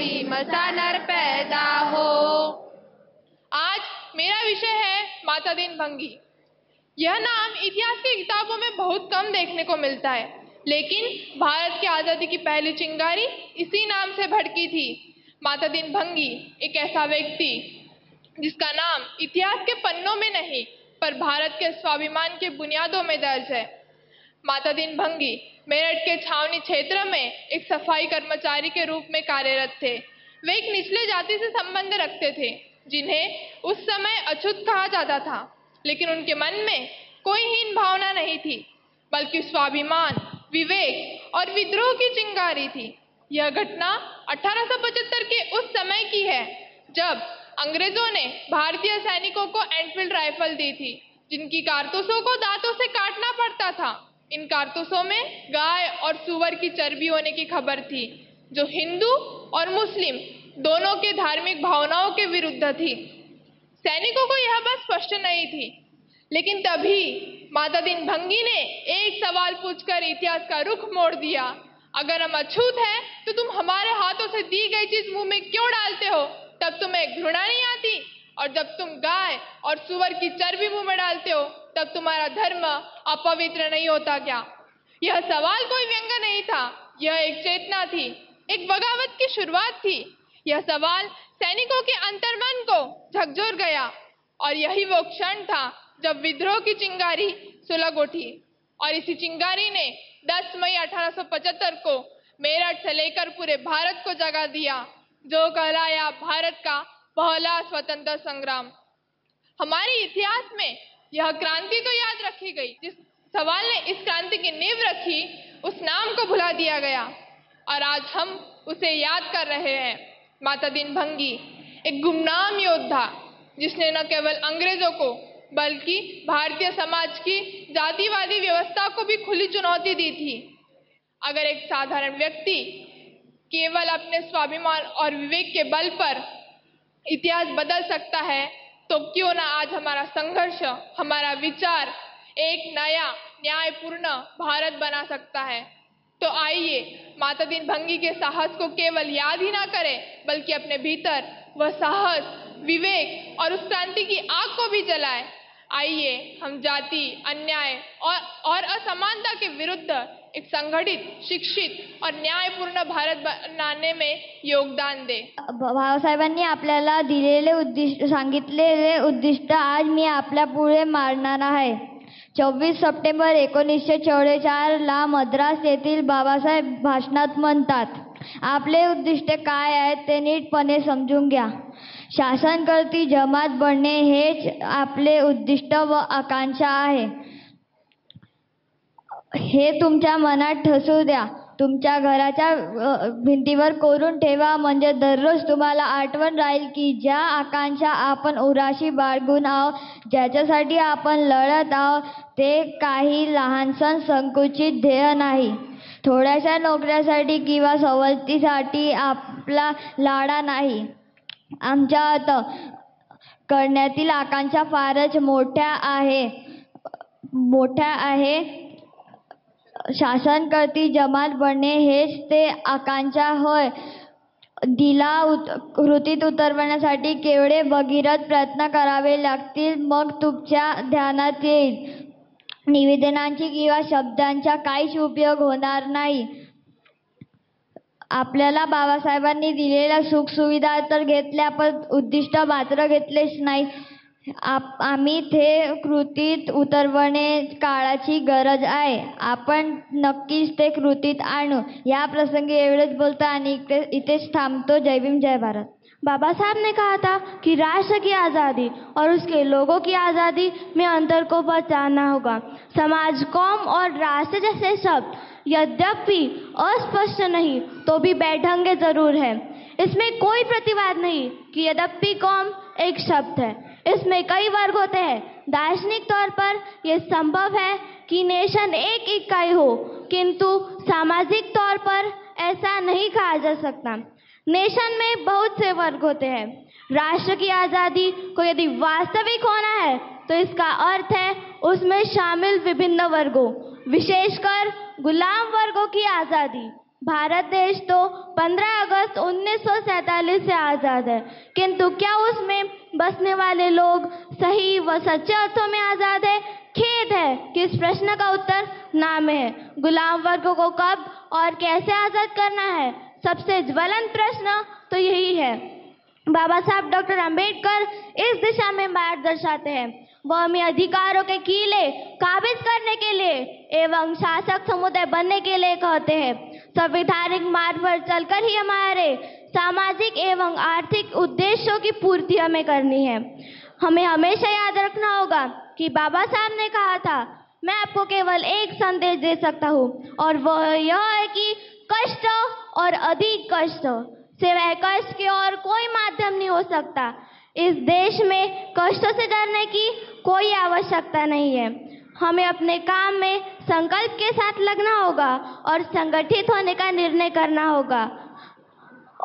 करीम सा नर पैदा हो। आज मेरा विषय है माता दीन भंगी। यह नाम इतिहास की किताबों में बहुत कम देखने को मिलता है, लेकिन भारत की आज़ादी की पहली चिंगारी इसी नाम से भड़की थी। माता दीन भंगी एक ऐसा व्यक्ति जिसका नाम इतिहास के पन्नों में नहीं पर भारत के स्वाभिमान के बुनियादों में दर्ज है। माता दीन भंगी मेरठ के छावनी क्षेत्र में एक सफाई कर्मचारी के रूप में कार्यरत थे। वे एक निचले जाति से संबंध रखते थे जिन्हें उस समय अछूत कहा जाता था, लेकिन उनके मन में कोई हीन भावना नहीं थी, बल्कि स्वाभिमान, विवेक और विद्रोह की चिंगारी थी। यह घटना 1875 के उस समय की है जब अंग्रेजों ने भारतीय सैनिकों को एनफील्ड राइफल दी थी, जिनकी कारतूसों को दांतों से काटना पड़ता था। इन कारतूसों में गाय और सूअर की चर्बी होने की खबर थी, जो हिंदू और मुस्लिम दोनों के धार्मिक भावनाओं के विरुद्ध थी। सैनिकों को यह बात स्पष्ट नहीं थी, लेकिन तभी माता दीन भंगी ने एक सवाल पूछकर इतिहास का रुख मोड़ दिया। अगर हम अछूत हैं तो तुम हमारे हाथों से दी गई चीज मुंह में क्यों डालते हो? तब तुम्हें घृणा नहीं आती? और जब तुम गाय और सूअर की चर्बी मुंह में डालते हो तब तुम्हारा धर्म अपवित्र नहीं होता क्या? यह सवाल कोई व्यंग्य नहीं था, यह एक चेतना थी, एक बगावत की शुरुआत थी। यह सवाल सैनिकों के अंतर्मन को झकझोर गया और यही वो क्षण था जब विद्रोह की चिंगारी सुलग उठी। और इसी चिंगारी ने 10 मई 1875 को मेरठ से लेकर पूरे भारत को जगा दिया, जो कहलाया भारत का पहला स्वतंत्रता संग्राम। हमारे इतिहास में यह क्रांति तो याद रखी गई, जिस सवाल ने इस क्रांति की नींव रखी उस नाम को भुला दिया गया और आज हम उसे याद कर रहे हैं। माता दीन भंगी एक गुमनाम योद्धा जिसने न केवल अंग्रेजों को बल्कि भारतीय समाज की जातिवादी व्यवस्था को भी खुली चुनौती दी थी। अगर एक साधारण व्यक्ति केवल अपने स्वाभिमान और विवेक के बल पर इतिहास बदल सकता है, तो क्यों ना आज हमारा संघर्ष, हमारा विचार एक नया न्यायपूर्ण भारत बना सकता है। तो आइए माता दीन भंगी के साहस को केवल याद ही ना करें, बल्कि अपने भीतर वह साहस, विवेक और उस क्रांति की आग को भी जलाएं। आइए हम जाति, अन्याय और असमानता के विरुद्ध एक संगठित, शिक्षित और न्यायपूर्ण भारत बनाने में योगदान दें। बाबासाहेबांनी आपल्याला दिलेले उद्दिष्ट, सांगितलेले उद्दिष्ट आज मी आपल्या पुढे मांडणार आहे। 24 सप्टेंबर 1944 ला मद्रास येथील बाबासाहेब भाषणात म्हणतात, आपले उद्दिष्ट काय आहे ते नीटपणे समजून घ्या। शासनकर्ती जमात बनणे हेच आपले उद्दिष्ट व आकांक्षा आहे। हे तुमच्या मनात ठसू द्या, तुमच्या घराच्या भिंतीवर कोरून ठेवा, म्हणजे दररोज तुम्हाला आठवण राहील की ज्या आकांक्षा आपण उराशी बाळगून आहोत, ज्याच्यासाठी आपण लढत आहोत, ते काही लहानसण संकुचित ध्येय नाही, थोड्याशा नोकऱ्यासाठी किंवा सवलतीसाठी आपला लढा नाही। आमच्यात करण्यातील आकांक्षा फारच मोठ्या आहे। शासनकर्ती जमात बनणे हेच ते आकांक्षा होय। दिला कृतीत उतरवण्यासाठी केवढे भगीरथ प्रयत्न करावे लागतील, मग तुमच्या ध्यानात येईल। निवेदनांची किंवा शब्दांचा काहीच उपयोग होणार नाही। आपल्याला बाबासाहेबांनी दिलेल्या सुख सुविधा तर घेतल्या, पण उद्दिष्ट मात्र घेतलेच नाही। आम्ही ते कृतीत उतरवणे काळाची गरज आहे। आपण नक्कीच ते कृतीत आणू। या प्रसंगी एवढेच बोलतो आणि इथेच थांबतो। जय भीम, जय भारत। बाबा साहब ने कहा था कि राष्ट्र की आज़ादी और उसके लोगों की आज़ादी में अंतर को पहचानना होगा। समाज, कौम और राष्ट्र जैसे शब्द यद्यपि अस्पष्ट नहीं तो भी बैठंगे जरूर है। इसमें कोई प्रतिवाद नहीं कि यद्यपि कौम एक शब्द है, इसमें कई वर्ग होते हैं। दार्शनिक तौर पर यह संभव है कि नेशन एक इकाई हो, किंतु सामाजिक तौर पर ऐसा नहीं कहा जा सकता। नेशन में बहुत से वर्ग होते हैं। राष्ट्र की आज़ादी को यदि वास्तविक होना है तो इसका अर्थ है उसमें शामिल विभिन्न वर्गों, विशेषकर गुलाम वर्गों की आज़ादी। भारत देश तो 15 अगस्त 1947 से आज़ाद है, किंतु क्या उसमें बसने वाले लोग सही व सच्चे अर्थों में आज़ाद है? खेद है कि इस प्रश्न का उत्तर ना में है। गुलाम वर्ग को कब और कैसे आज़ाद करना है, सबसे ज्वलंत प्रश्न तो यही है। बाबा साहब डॉक्टर अंबेडकर इस दिशा में मार्ग दर्शाते हैं। वह हमें अधिकारों के कीले काबिज करने के लिए एवं शासक समुदाय बनने के लिए कहते हैं। संवैधानिक मार्ग पर चलकर ही हमारे सामाजिक एवं आर्थिक उद्देश्यों की पूर्ति हमें करनी है। हमें हमेशा याद रखना होगा कि बाबा साहब ने कहा था, मैं आपको केवल एक संदेश दे सकता हूँ और वह यह है कि कष्ट और अधिक कष्ट सिवाय कष्ट के और कोई माध्यम नहीं हो सकता। इस देश में कष्टों से डरने की कोई आवश्यकता नहीं है। हमें अपने काम में संकल्प के साथ लगना होगा और संगठित होने का निर्णय करना होगा।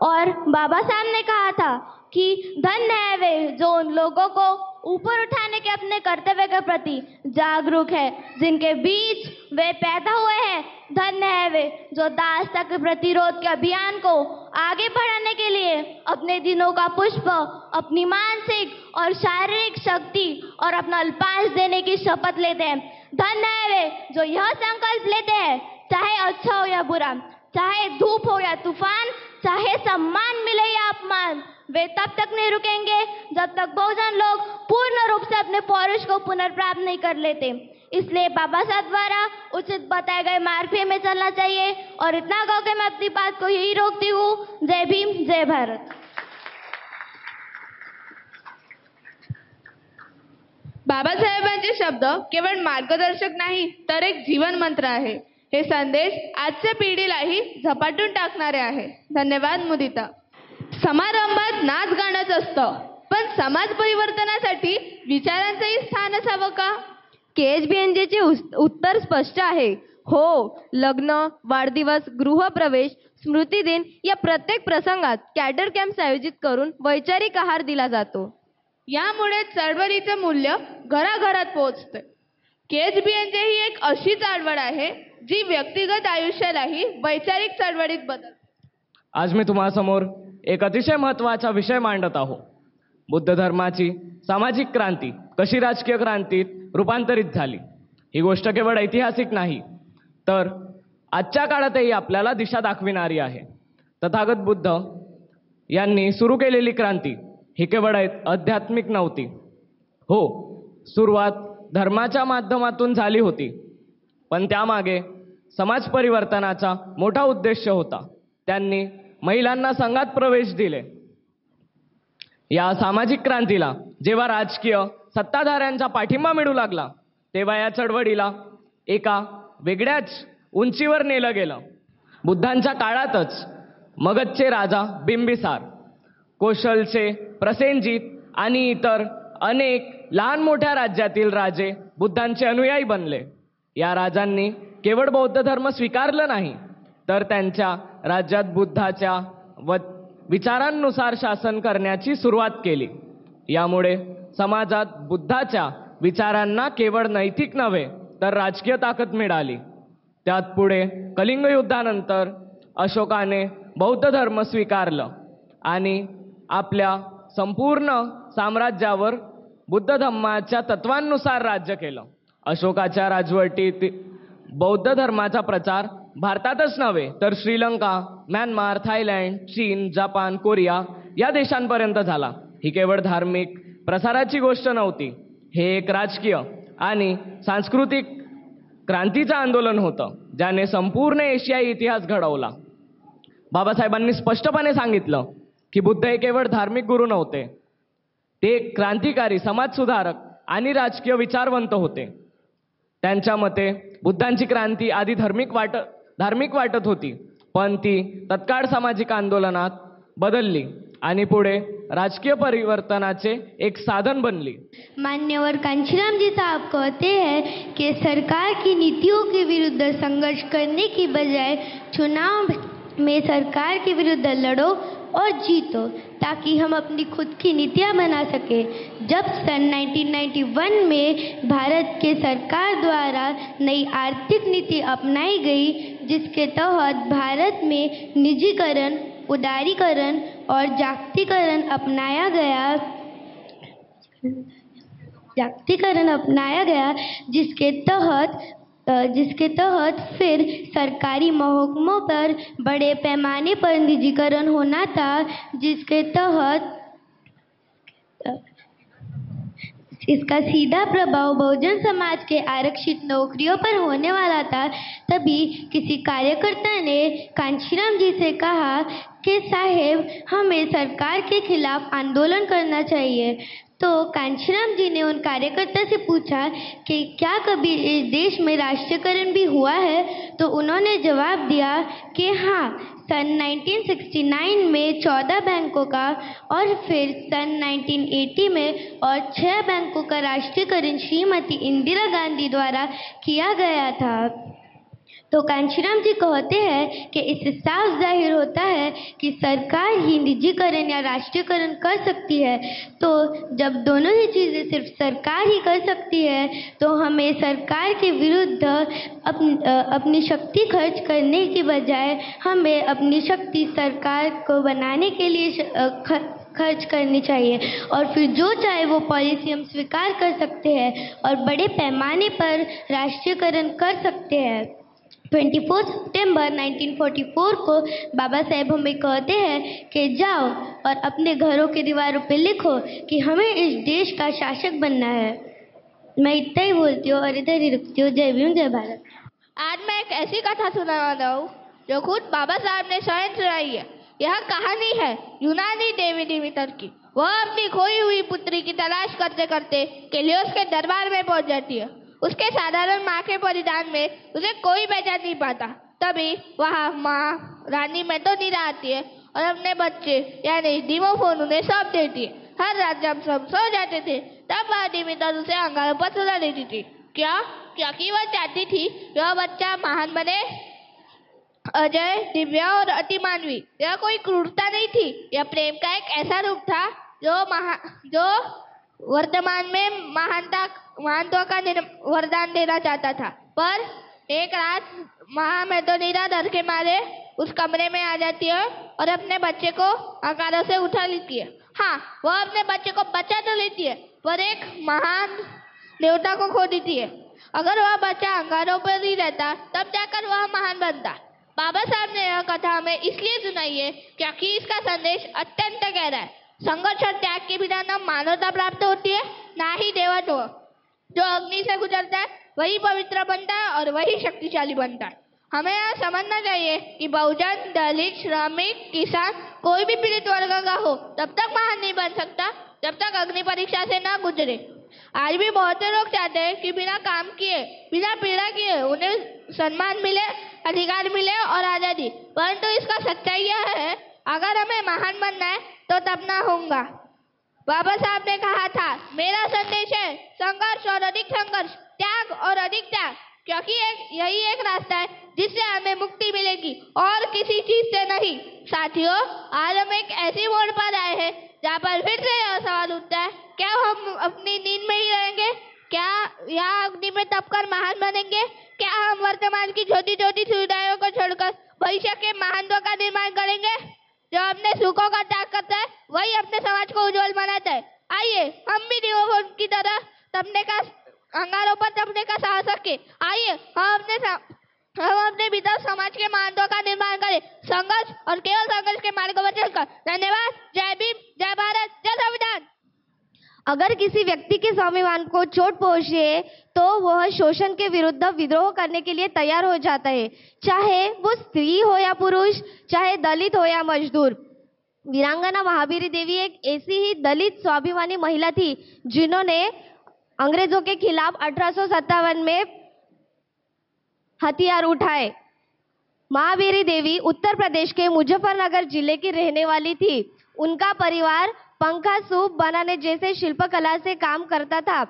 और बाबा साहब ने कहा था कि धन्य है वे जो उन लोगों को ऊपर उठाने के अपने कर्तव्य के प्रति जागरूक है, जिनके बीच वे पैदा हुए हैं। धन्य है वे जो दासता के प्रतिरोध के अभियान को आगे बढ़ाने के लिए अपने दिनों का पुष्प, अपनी मानसिक और शारीरिक शक्ति और अपना अल्पांश देने की शपथ लेते हैं। धन्य है वे जो यह संकल्प लेते हैं, चाहे अच्छा हो या बुरा, चाहे धूप हो या तूफान, चाहे सम्मान मिले या अपमान, वे तब तक नहीं रुकेंगे जब तक बहुजन लोग पूर्ण रूप से अपने पौरुष को पुनर्प्राप्त नहीं कर लेते। इसलिए बाबा साहब द्वारा उचित बताए गए मार्ग पे हमें चलना चाहिए। और इतना कह के मैं अपनी बात को यही रोकती हूँ। जय भीम, जय भारत। बाबासाहेबांचे शब्द केवळ मार्गदर्शक नाही तर एक जीवन मंत्र आहे। हे संदेश आजच्या पिढीलाही झपाटून टाकणारे आहे। धन्यवाद मुदिता। समारंभात नाच गाणंच असतं, पण समाज परिवर्तनासाठी विचारांचंही स्थान असावं का? KHBNJचे उत्तर स्पष्ट आहे, हो. लग्न, वाढदिवस, गृहप्रवेश, स्मृतिदिन या प्रत्येक प्रसंगात कॅडर कॅम्प्स आयोजित करून वैचारिक आहार दिला जातो। यामुळे चळवळीचं मूल्य घराघरात पोहोचते। KHBNJ ही एक अशी चळवळ आहे जी व्यक्तिगत आयुष्यालाही वैचारिक चळवळीत बदलते। आज मी तुम्हासमोर एक अतिशय महत्त्वाचा विषय मांडत आहो। बुद्ध धर्माची सामाजिक क्रांती कशी राजकीय क्रांतीत रूपांतरित झाली, ही गोष्ट केवळ ऐतिहासिक नाही तर आजच्या काळातही आपल्याला दिशा दाखविणारी आहे। तथागत बुद्ध यांनी सुरू केलेली क्रांती ही केवळ आध्यात्मिक नव्हती। हो, सुरुवात धर्माच्या माध्यमातून झाली होती, पण त्यामागे समाज परिवर्तनाचा मोठा उद्देश होता। त्यांनी महिलांना संघात प्रवेश दिले। या सामाजिक क्रांतीला जेव्हा राजकीय सत्ताधाऱ्यांचा पाठिंबा मिळू लागला, तेव्हा या चळवळीला एका वेगळ्याच उंचीवर नेलं गेलं। बुद्धांच्या काळातच मगधचे राजा बिंबिसार, कौशलचे प्रसेनजीत आणि इतर अनेक लहान मोठ्या राज्यातील राजे बुद्धांचे अनुयायी बनले। या राजांनी केवळ बौद्ध धर्म स्वीकारलं नाही, तर त्यांच्या राज्यात बुद्धाच्या विचारांनुसार शासन करण्याची सुरुवात केली। यामुळे समाजात बुद्धाच्या विचारांना केवळ नैतिक नव्हे तर राजकीय ताकद मिळाली। त्यात पुढे कलिंग युद्धानंतर अशोकाने बौद्ध धर्म स्वीकारलं आणि आपल्या संपूर्ण साम्राज्यावर बुद्ध धर्माच्या तत्वांनुसार राज्य केलं। अशोकाच्या राजवटीत बौद्ध धर्माचा प्रचार भारतातच नव्हे तर श्रीलंका, म्यानमार, थायलंड, चीन, जपान, कोरिया या देशांपर्यंत झाला। ही केवळ धार्मिक प्रसाराची गोष्ट नव्हती, हे एक राजकीय आणि सांस्कृतिक क्रांतीचं आंदोलन होतं, ज्याने संपूर्ण एशियाई इतिहास घडवला। बाबासाहेबांनी स्पष्टपणे सांगितलं की बुद्ध हे केवळ धार्मिक गुरु नव्हते, ते एक क्रांतिकारी, समाजसुधारक आणि राजकीय विचारवंत होते। त्यांच्या मते बुद्धांची क्रांती आधी धार्मिक वाटत होती, पण ती तत्काळ सामाजिक आंदोलनात बदलली आणि पुढे राजकीय परिवर्तनाचे एक साधन बनली। मान्यवर कांचीराम जी साहब कहते हैं कि सरकार की नीतियों के विरुद्ध संघर्ष करने की बजाय चुनाव में सरकार के विरुद्ध लड़ो और जीतो, ताकि हम अपनी खुद की नीतियां बना सके। जब सन 1991 में भारत के सरकार द्वारा नई आर्थिक नीति अपनाई गई जिसके तहत भारत में निजीकरण, उदारीकरण और जागतिकीकरण अपनाया गया, जिसके तहत फिर सरकारी महकमों पर बड़े पैमाने पर निजीकरण होना था, जिसके तहत इसका सीधा प्रभाव बहुजन समाज के आरक्षित नौकरियों पर होने वाला था। तभी किसी कार्यकर्ता ने कांशीराम जी से कहा कि साहेब, हमें सरकार के खिलाफ आंदोलन करना चाहिए। तो कांशीराम जी ने उन कार्यकर्ता से पूछा कि क्या कभी इस देश में राष्ट्रीयकरण भी हुआ है? तो उन्होंने जवाब दिया कि हाँ, सन 1969 में 14 बैंकों का और फिर सन 1980 में और 6 बैंकों का राष्ट्रीयकरण श्रीमती इंदिरा गांधी द्वारा किया गया था। तो कांशीराम जी कहते हैं कि इससे साफ जाहिर होता है कि सरकार ही निजीकरण या राष्ट्रीयकरण कर सकती है। तो जब दोनों ही चीज़ें सिर्फ सरकार ही कर सकती है, तो हमें सरकार के विरुद्ध अपनी शक्ति खर्च करने की बजाय हमें अपनी शक्ति सरकार को बनाने के लिए खर्च करनी चाहिए, और फिर जो चाहे वो पॉलिसी हम स्वीकार कर सकते हैं और बड़े पैमाने पर राष्ट्रीयकरण कर सकते हैं। 24 सितंबर 1944 को बाबा साहेब हमें कहते हैं कि जाओ और अपने घरों की दीवारों पे लिखो कि हमें इस देश का शासक बनना है। मैं इतना ही बोलती हूँ और इधर ही रुकती हूँ। जय भीम, जय भारत। आज मैं एक ऐसी कथा सुनाने वाला हूँ जो खुद बाबा साहब ने स्वयं सुनाई है। यह कहानी है यूनानी देवी डिमीटर की। वह अपनी खोई हुई पुत्री की तलाश करते करते केलियोस के दरबार में पहुंच जाती है। उसके साधारण माँ के परिधान में उसे कोई पहचान नहीं पाता। तभी वहाँ माँ रानी मेटोनिरा आती है और अपने बच्चे यानी डिमोफोन उन्हें सौंप देती है। हर रात जब सब सो जाते थे तब वह डिमीटर उसे अंगारों पर सुला देती थी। क्योंकि वह चाहती थी वह बच्चा महान बने, अजय, दिव्या और अतिमानवी। यह कोई क्रूरता नहीं थी, यह प्रेम का एक ऐसा रूप था जो वर्तमान में महानता का वरदान देना चाहता था। पर एक रात मेटोनिरा डर के मारे उस कमरे में आ जाती है और अपने बच्चे को अंगारों से उठा लेती है। हाँ, वह अपने बच्चे को बचा तो लेती है, पर एक महान देवता को खो देती है। अगर वह बच्चा अंगारों पर ही रहता तब जाकर वह महान बनता। बाबा साहब ने यह कथा हमें इसलिए सुनाई है क्योंकि इसका संदेश अत्यंत गहरा है। संघर्ष और त्याग के बिना न मानवता प्राप्त होती है, ना ही देवत्व। जो अग्नि से गुजरता है वही पवित्र बनता है और वही शक्तिशाली बनता है। हमें यह समझना चाहिए कि बहुजन, दलित, श्रमिक, किसान, कोई भी पीड़ित वर्ग का हो तब तक महान नहीं बन सकता जब तक अग्नि परीक्षा से न गुजरे। आज भी बहुत से लोग चाहते हैं कि बिना काम किए, बिना पीड़ा किए उन्हें सम्मान मिले, अधिकार मिले और आजादी। परंतु इसका सच्चाई यह है, अगर हमें महान बनना है तो तब ना होगा। बाबा साहब ने कहा था, मेरा संदेश है संघर्ष और अधिक संघर्ष, त्याग और अधिक त्याग, क्योंकि यही एक रास्ता है जिससे हमें मुक्ति मिलेगी और किसी चीज से नहीं। साथियों, आज हम एक ऐसी मोड़ पर आए हैं जहाँ पर फिर से यह सवाल उठता है, क्या हम अपनी नींद में ही रहेंगे? क्या यहाँ अग्नि में तपकर महान बनेंगे? क्या हम वर्तमान की छोटी छोटी सुविधाओं को छोड़कर भविष्य के महानत्व का निर्माण करेंगे? जो अपने सुखों का त्याग करता है वही अपने समाज को उज्जवल बनाता है। आइए हम भी डिमोफोन की तरह अंगारों पर तपने का साहस रखें। आइए हम अपने भीतर समाज के महानत्व का निर्माण करें, संघर्ष और केवल संघर्ष के मार्ग पर चलकर। धन्यवाद। जय भीम, जय भारत, जय संविधान। अगर किसी व्यक्ति के स्वाभिमान को चोट पहुंचे तो वह शोषण के विरुद्ध विद्रोह करने के लिए तैयार हो जाता है, चाहे वो स्त्री हो या पुरुष, चाहे दलित हो या मजदूर। वीरांगना महावीरी देवी एक ऐसी ही दलित स्वाभिमानी महिला थी जिन्होंने अंग्रेजों के खिलाफ 1857 में हथियार उठाए। महावीरी देवी उत्तर प्रदेश के मुजफ्फरनगर जिले की रहने वाली थी। उनका परिवार पंखा, सूप बनाने जैसे शिल्पकला से काम करता था,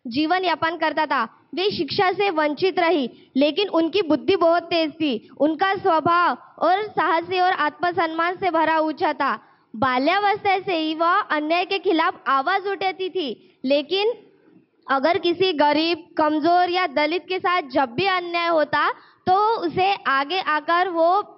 जीवन यापन करता था। वे शिक्षा से वंचित रही, लेकिन उनकी बुद्धि बहुत तेज थी। उनका स्वभाव और साहसी और आत्मसम्मान से भरा हुआ था। बाल्यावस्था से ही वह अन्याय के खिलाफ आवाज उठाती थी, लेकिन अगर किसी गरीब, कमजोर या दलित के साथ जब भी अन्याय होता तो उसे आगे आकर वो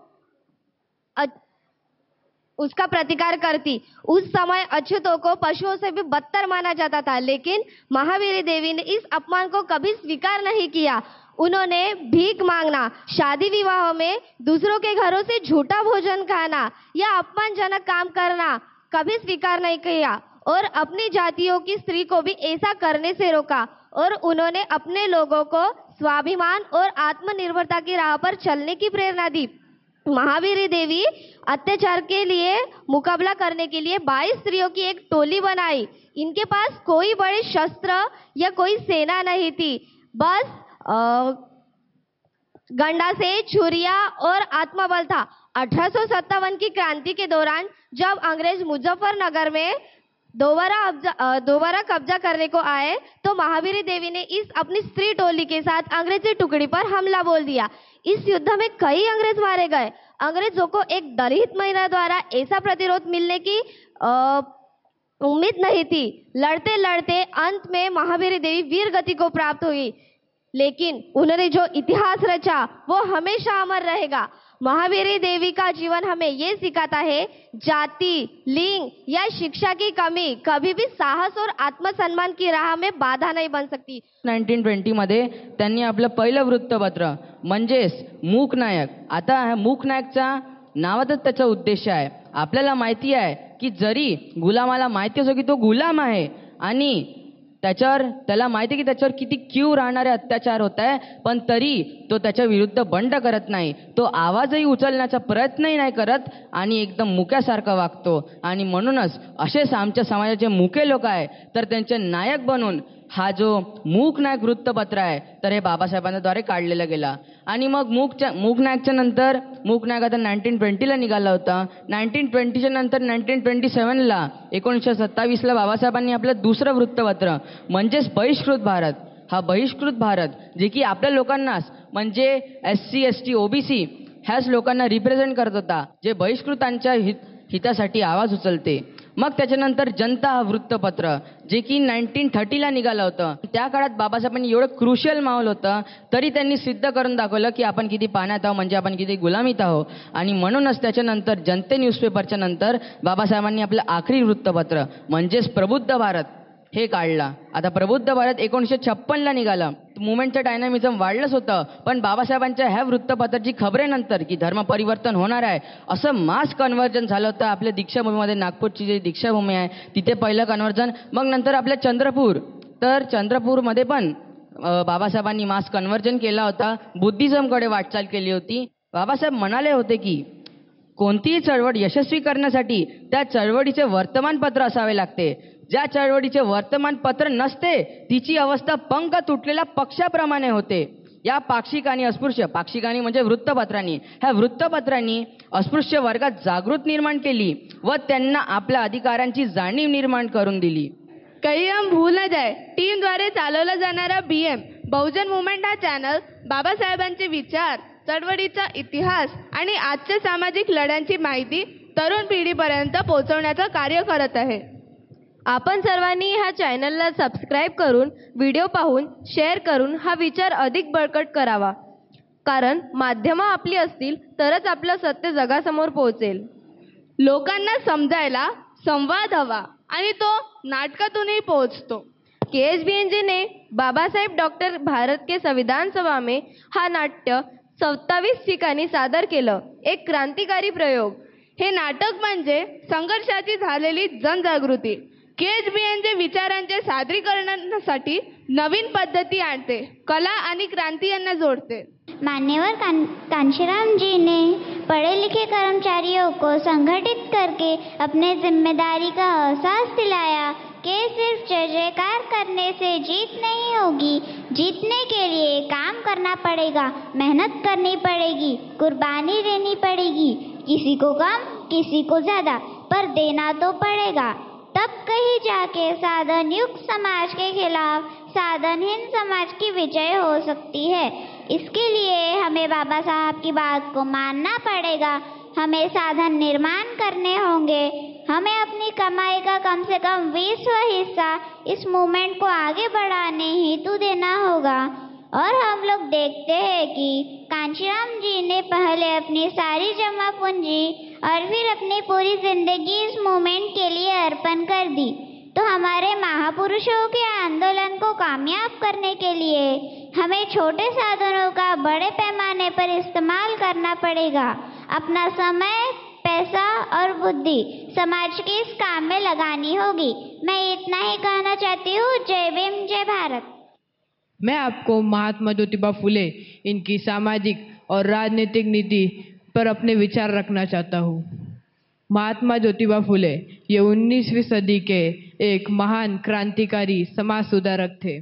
उसका प्रतिकार करती। उस समय अछूतों को पशुओं से भी बदतर माना जाता था, लेकिन महावीरी देवी ने इस अपमान को कभी स्वीकार नहीं किया। उन्होंने भीख मांगना, शादी विवाह में दूसरों के घरों से झूठा भोजन खाना या अपमानजनक काम करना कभी स्वीकार नहीं किया और अपनी जातियों की स्त्री को भी ऐसा करने से रोका और उन्होंने अपने लोगों को स्वाभिमान और आत्मनिर्भरता की राह पर चलने की प्रेरणा दी। महावीरी देवी अत्याचार के लिए मुकाबला करने के लिए 22 स्त्रियों की एक टोली बनाई। इनके पास कोई बड़े शस्त्र या कोई सेना नहीं थी, बस गंडासे, छुरिया और आत्मबल था। 1857 की क्रांति के दौरान जब अंग्रेज मुजफ्फरनगर में दोबारा कब्जा करने को आए तो महावीरी देवी ने इस अपनी स्त्री टोली के साथ अंग्रेजी टुकड़ी पर हमला बोल दिया। इस युद्ध में कई अंग्रेज मारे गए। अंग्रेजों को एक दलित महिला द्वारा ऐसा प्रतिरोध मिलने की उम्मीद नहीं थी। लड़ते लड़ते अंत में महावीरी देवी वीर गति को प्राप्त हुई, लेकिन उन्होंने जो इतिहास रचा वो हमेशा अमर रहेगा। महावीरी देवी का जीवन हमें ये सिखाता है, जाति, लिंग या शिक्षा की कमी कभी भी साहस और आत्मसन्मान की राह में बाधा नहीं बन सकती। 1920 मध्ये त्यांनी आपलं पहिलं वृत्तपत्र म्हणजेच मूक नायक, आता मूक नायकचा नावातच त्याचा उद्देश आहे। आपल्याला माहिती आहे की जरी गुलामाला माहिती असो की तो गुलाम आहे आणि त्याला माहिती की त्याच्यावर किती क्यू राहणारे अत्याचार होत आहे, पण तरी तो त्याच्या विरुद्ध बंड करत नाही, तो आवाजही उचलण्याचा प्रयत्नही नाही करत आणि एकदम मुक्यासारखा वागतो। आणि म्हणूनच असेच आमच्या समाजाचे मुके लोक आहे तर त्यांचे नायक बनून हा जो मूक नायक वृत्तपत्र आहे तर हे बाबासाहेबांद्वारे काढलेला गेला। आणि मग मूक नायकच्या नंतर मूक नायक आता 1920ला निघाला होता। 1920च्या नंतर 1927ला 1927ला बाबासाहेबांनी आपलं दुसरं वृत्तपत्र म्हणजेच बहिष्कृत भारत, हा बहिष्कृत भारत जे की आपल्या लोकांनाच म्हणजे SC ST OBC ह्याच लोकांना रिप्रेझेंट करत होता, जे बहिष्कृतांच्या हितासाठी आवाज उचलते। मग त्याच्यानंतर जनता हा वृत्तपत्र जे की 1930ला निघालं होतं। त्या काळात बाबासाहेबांनी एवढं क्रुशियल माहोल होतं तरी त्यांनी सिद्ध करून दाखवलं की आपण किती पाण्यात आहोत, म्हणजे आपण किती गुलामीत आहोत। आणि म्हणूनच त्याच्यानंतर जनते न्यूजपेपरच्या नंतर बाबासाहेबांनी आपलं आखरी वृत्तपत्र म्हणजेच प्रबुद्ध भारत हे काढला। आता प्रबुद्ध भारत 1956ला निघालं। मुवमेंटचं डायनामिझम वाढलंच होतं, पण बाबासाहेबांच्या ह्या वृत्तपत्राची खबरेनंतर की धर्म परिवर्तन होणार आहे असं मास कन्व्हर्जन झालं होतं। आपल्या दीक्षाभूमीमध्ये, नागपूरची जी दीक्षाभूमी आहे तिथे पहिलं कन्व्हर्जन, मग नंतर आपल्या चंद्रपूरमध्ये पण बाबासाहेबांनी मास कन्व्हर्जन केला होता, बुद्धिझमकडे वाटचाल केली होती। बाबासाहेब म्हणाले होते की कोणतीही चळवळ यशस्वी करण्यासाठी त्या चळवळीचे वर्तमानपत्र असावे लागते। ज्या चळवळीचे वर्तमानपत्र नसते तिची अवस्था पंख तुटलेल्या पक्षाप्रमाणे होते। या पाक्षिक आणि अस्पृश्य, पाक्षिकांनी म्हणजे वृत्तपत्रांनी, ह्या वृत्तपत्रांनी अस्पृश्य वर्गात जागृत निर्माण केली व त्यांना आपल्या अधिकारांची जाणीव निर्माण करून दिली। कहीं हम भूल न जाए, टीमद्वारे चालवला जाणारा BM बहुजन मुवमेंट हा चॅनल बाबासाहेबांचे विचार, चळवळीचा इतिहास आणि आजच्या सामाजिक लढ्यांची माहिती तरुण पिढीपर्यंत पोहोचवण्याचं कार्य करत आहे। आपण सर्वांनी ह्या चॅनलला सबस्क्राईब करून, व्हिडिओ पाहून, शेअर करून हा विचार अधिक बळकट करावा, कारण माध्यमं आपली असतील तरच आपलं सत्य जगासमोर पोहोचेल। लोकांना समजायला संवाद हवा आणि तो नाटकातूनही पोहोचतो। KSBNJ ने बाबासाहेब डॉक्टर भारत के संविधान सभा में हा नाट्य 27 ठिकाणी सादर केलं, एक क्रांतिकारी प्रयोग। हे नाटक म्हणजे संघर्षाची झालेली जनजागृती। KSBNJ विचारांच्या सादरीकरणासाठी नवीन पद्धती आणते, कला आणि क्रांती यांना जोड़ते। मान्यवर कांशीराम जी ने पढ़े लिखे कर्मचारियों को संगठित करके अपने जिम्मेदारी का एहसास दिलाया कि सिर्फ जय जयकार करने से जीत नहीं होगी, जीतने के लिए काम करना पड़ेगा, मेहनत करनी पड़ेगी, कुर्बानी देनी पड़ेगी, किसी को कम किसी को ज़्यादा पर देना तो पड़ेगा। तब कहीं जाके साधन युक्त समाज के खिलाफ साधनहीन समाज की विजय हो सकती है। इसके लिए हमें बाबा साहब की बात को मानना पड़ेगा, हमें साधन निर्माण करने होंगे, हमें अपनी कमाई का कम से कम 20वां हिस्सा इस मूवमेंट को आगे बढ़ाने हेतु देना होगा। और हम लोग देखते हैं कि कांशीराम जी ने पहले अपनी सारी जमा पूंजी और फिर अपनी पूरी जिंदगी इस मूवमेंट के लिए अर्पण कर दी। तो हमारे महापुरुषों के आंदोलन को कामयाब करने के लिए हमें छोटे साधनों का बड़े पैमाने पर इस्तेमाल करना पड़ेगा। अपना समय, पैसा और बुद्धि समाज के इस काम में लगानी होगी। मैं इतना ही कहना चाहती हूँ। जय भीम, जय भारत। मैं आपको महात्मा ज्योतिबा फुले, इनकी सामाजिक और राजनीतिक नीति पर अपने विचार रखना चाहता हूँ। महात्मा ज्योतिबा फुले ये 19वीं सदी के एक महान क्रांतिकारी समाज सुधारक थे।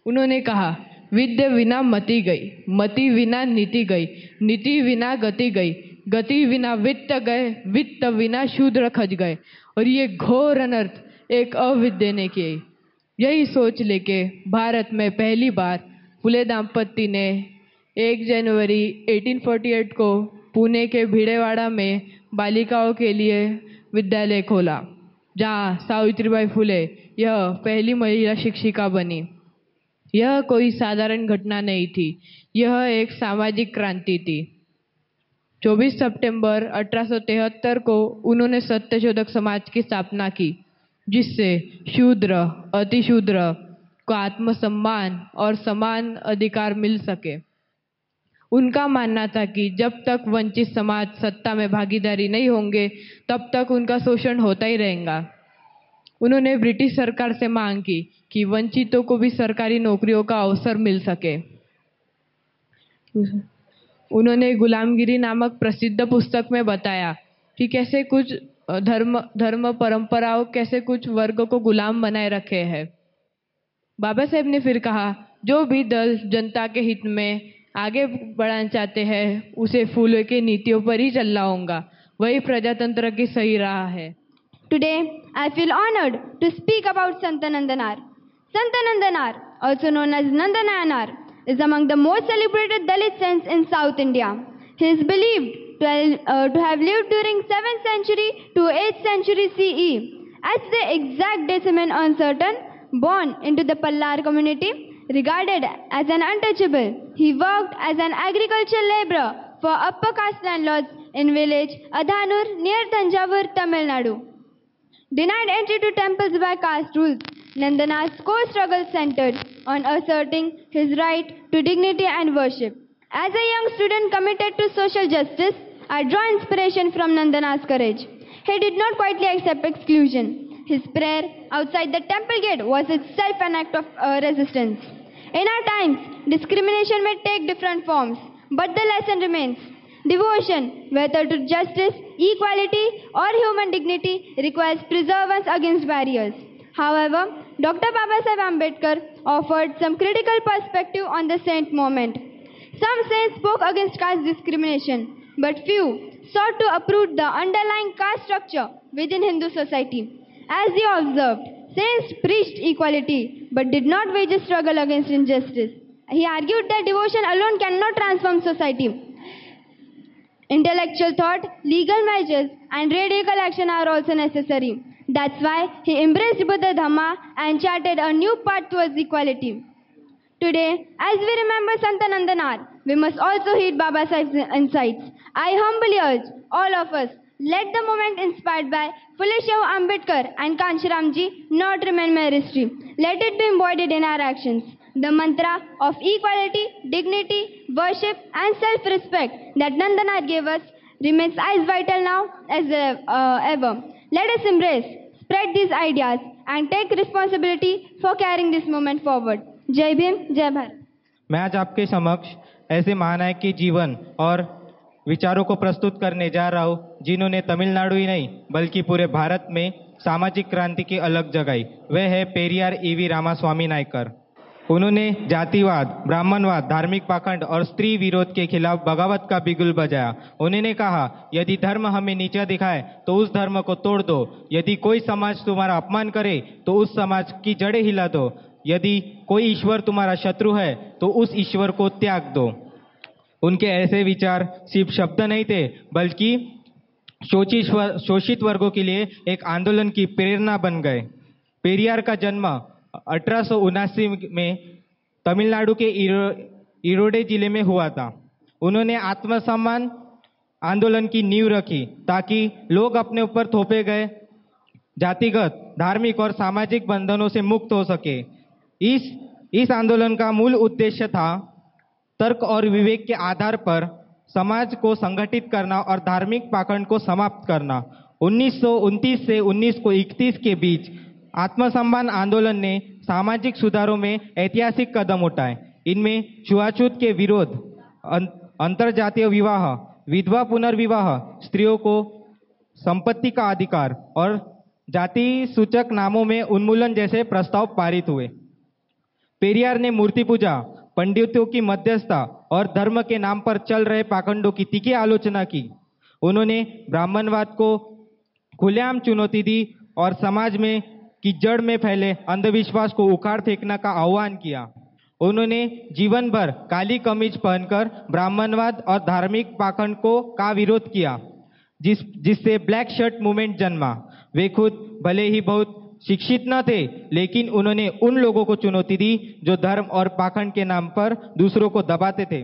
उन्होंने कहा, विद्या विना मति गई, मति विना नीति गई, नीति विना गति गई, गति विना वित्त गए, वित्त विना शूद्र खज गए, और ये घोर अनर्थ एक अविद्या ने किए। यही सोच लेके भारत में पहली बार फुले दंपत्ति ने 1 जनवरी 1848 को पुणे के भिडेवाड़ा में बालिकाओं के लिए विद्यालय खोला, जहां सावित्रीबाई फुले यह पहली महिला शिक्षिका बनी। यह कोई साधारण घटना नहीं थी, यह एक सामाजिक क्रांति थी। 24 सितंबर 1873 को उन्होंने सत्यशोधक समाज की स्थापना की, जिससे शूद्र, अतिशूद्र को आत्मसम्मान और समान अधिकार मिल सके। उनका मानना था कि जब तक वंचित समाज सत्ता में भागीदारी नहीं होंगे, तब तक उनका शोषण होता ही रहेगा। उन्होंने ब्रिटिश सरकार से मांग की कि वंचितों को भी सरकारी नौकरियों का अवसर मिल सके। उन्होंने गुलामगिरी नामक प्रसिद्ध पुस्तक में बताया कि कैसे कुछ धर्म परंपराओं कैसे कुछ वर्गों को गुलाम बनाए रखे हैं। बाबा साहेब ने फिर कहा, जो भी दल जनता के हित में आगे बढ़ाना चाहते हैं, उसे फूले की नीतियों पर ही चलना होगा। वही प्रजातंत्र की सही राह है। Today, I feel honored to speak about Sant Nandanar. Sant Nandanar, also known as Nandanayanar, is among the most celebrated Dalit saints in South India. He is believed to have lived during 7th century to 8th century CE. As the exact decimal uncertain, born into the Pallar community, regarded as an untouchable, he worked as an agricultural laborer for upper caste landlords in village Adhanur near Tanjavur, Tamil Nadu. Denied entry to temples by caste rules, Nandana's core struggle centered on asserting his right to dignity and worship. As a young student committed to social justice, I draw inspiration from Nandana's courage. He did not quietly accept exclusion. His prayer outside the temple gate was itself an act of resistance. In our times, discrimination may take different forms, but the lesson remains. Devotion, whether to justice, equality, or human dignity, requires perseverance against barriers. However, Dr. Babasaheb Ambedkar offered some critical perspective on the saint movement. Some saints spoke against caste discrimination, but few sought to uproot the underlying caste structure within Hindu society. As he observed, saints preached equality, but did not wage a struggle against injustice. He argued that devotion alone cannot transform society. Intellectual thought, legal measures, and radical action are also necessary. That's why he embraced Buddha Dhamma and charted a new path towards equality. Today, as we remember Sant Nandanar, we must also heed Baba Sahib's insights. I humbly urge all of us, let the moment inspired by Phule Shehu Ambedkar and Kanshiram Ji not remain mere history. Let it be embodied in our actions. The mantra of equality, dignity, worship, and self-respect that Nandanar gave us remains as vital now as ever. Let us embrace, spread these ideas, and take responsibility for carrying this movement forward. जय भीम, जय भारत। मैं आज आपके समक्ष ऐसे महानायक के जीवन और विचारों को प्रस्तुत करने जा रहा हूँ, जिन्होंने तमिलनाडु ही नहीं बल्कि पूरे भारत में सामाजिक क्रांति की अलग जगाई। वह है पेरियार ईवी रामास्वामी नायकर। उन्होंने जातिवाद, ब्राह्मणवाद, धार्मिक पाखंड और स्त्री विरोध के खिलाफ बगावत का बिगुल बजाया। उन्होंने कहा, यदि धर्म हमें नीचा दिखाए तो उस धर्म को तोड़ दो। यदि कोई समाज तुम्हारा अपमान करे तो उस समाज की जड़ें हिला दो। यदि कोई ईश्वर तुम्हारा शत्रु है तो उस ईश्वर को त्याग दो। उनके ऐसे विचार सिर्फ शब्द नहीं थे, बल्कि शोषित वर्गों के लिए एक आंदोलन की प्रेरणा बन गए। पेरियार का जन्म 1879 में तमिलनाडु के इरोडे जिले में हुआ था। उन्होंने आत्मसम्मान आंदोलन की नींव रखी ताकि लोग अपने ऊपर थोपे गए जातिगत, धार्मिक और सामाजिक बंधनों से मुक्त हो सके। इस आंदोलन का मूल उद्देश्य था तर्क और विवेक के आधार पर समाज को संगठित करना और धार्मिक पाखंड को समाप्त करना। 1929 से 1931 के बीच आत्मसम्मान आंदोलन ने सामाजिक सुधारों में ऐतिहासिक कदम उठाए। इनमें छुआछूत के विरोध, अंतरजातीय विवाह, विधवा पुनर्विवाह, स्त्रियों को संपत्ति का अधिकार और जाति सूचक नामों में उन्मूलन जैसे प्रस्ताव पारित हुए। पेरियार ने मूर्ति पूजा, पंडितों की मध्यस्थता और धर्म के नाम पर चल रहे पाखंडों की तीखी आलोचना की। उन्होंने ब्राह्मणवाद को खुलेआम चुनौती दी और समाज में की जड़ में फैले अंधविश्वास को उखाड़ फेंकने का आह्वान किया। उन्होंने जीवन भर काली कमीज पहनकर ब्राह्मणवाद और धार्मिक पाखंड का विरोध किया, जिससे ब्लैक शर्ट मूवमेंट जन्मा। वे खुद भले ही बहुत शिक्षित न थे, लेकिन उन्होंने उन लोगों को चुनौती दी जो धर्म और पाखंड के नाम पर दूसरों को दबाते थे।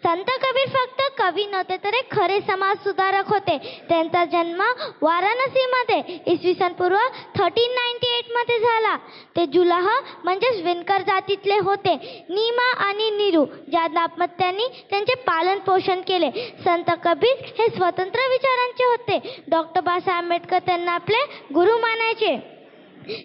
संत कबीर फक्त कवी नव्हते तर एक खरे समाज सुधारक होते। त्यांचा जन्म वाराणसीमध्ये इसवी सन पूर्व 1398 मध्ये झाला। ते जुलाह म्हणजेच विणकर जातीतले होते। नीमा आणि नीरू या दाम्पत्यांनी त्यांचे पालन पोषण केले। संत कबीर हे स्वतंत्र विचारांचे होते। डॉक्टर बाबासाहेब आंबेडकर त्यांना आपले गुरु मानायचे।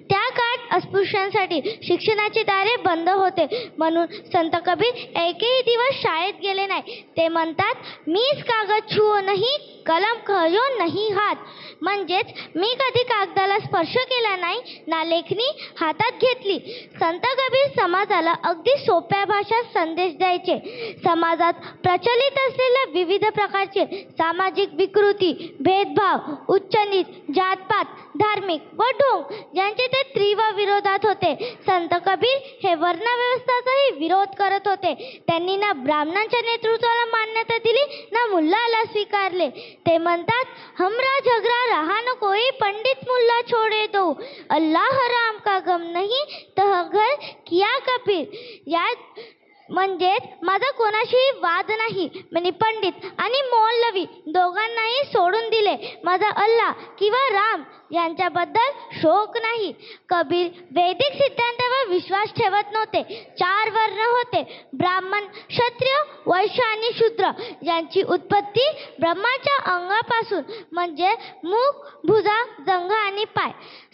त्या काळात अस्पृश्यांसाठी शिक्षणाचे दारे बंद होते, म्हणून संत कबीर एकही दिवस शाळेत गेले नाही। ते म्हणतात, मीच कागद छुओ नहीं, कलम कहो नहीं हात, म्हणजेच मी कधी कागदाला स्पर्श केला नाही ना लेखणी हातात घेतली। संत कबीर समाजाला अगदी सोप्या भाषेत संदेश द्यायचे। समाजात प्रचलित असलेल्या विविध प्रकारचे सामाजिक विकृती, भेदभाव, उच्च-नीच, जातपात, धार्मिक व ढोंग यांचे ते तीव्र विरोधात होते। संत कबीर हे वर्णव्यवस्थाचाही विरोध करत होते। त्यांनी ना ब्राह्मणांच्या नेतृत्वाला मान्यता दिली ना मुल्लाला स्वीकारले। ते म्हणतात, हमरा झगड़ा रहा न कोई, पंडित मुल्ला छोड़े दो, अल्लाह राम का गम नहीं तह घर किया कबीर। या म्हणजेच माझा कोणाशीही वाद नाही, मी पंडित आणि मौलवी दोघांनाही सोडून दिले। माझा अल्लाह किंवा राम यांच्याबद्दल शोक नाही। कबीर वैदिक सिद्धांतावर विश्वास ठेवत नव्हते। 4 वर्ण होते, ब्राह्मण, क्षत्रिय, वैश्य आणि शूद्र। यांची उत्पत्ती ब्रह्माच्या अंगापासून म्हणजे मुख, भुजा, जंघ आणि पाय।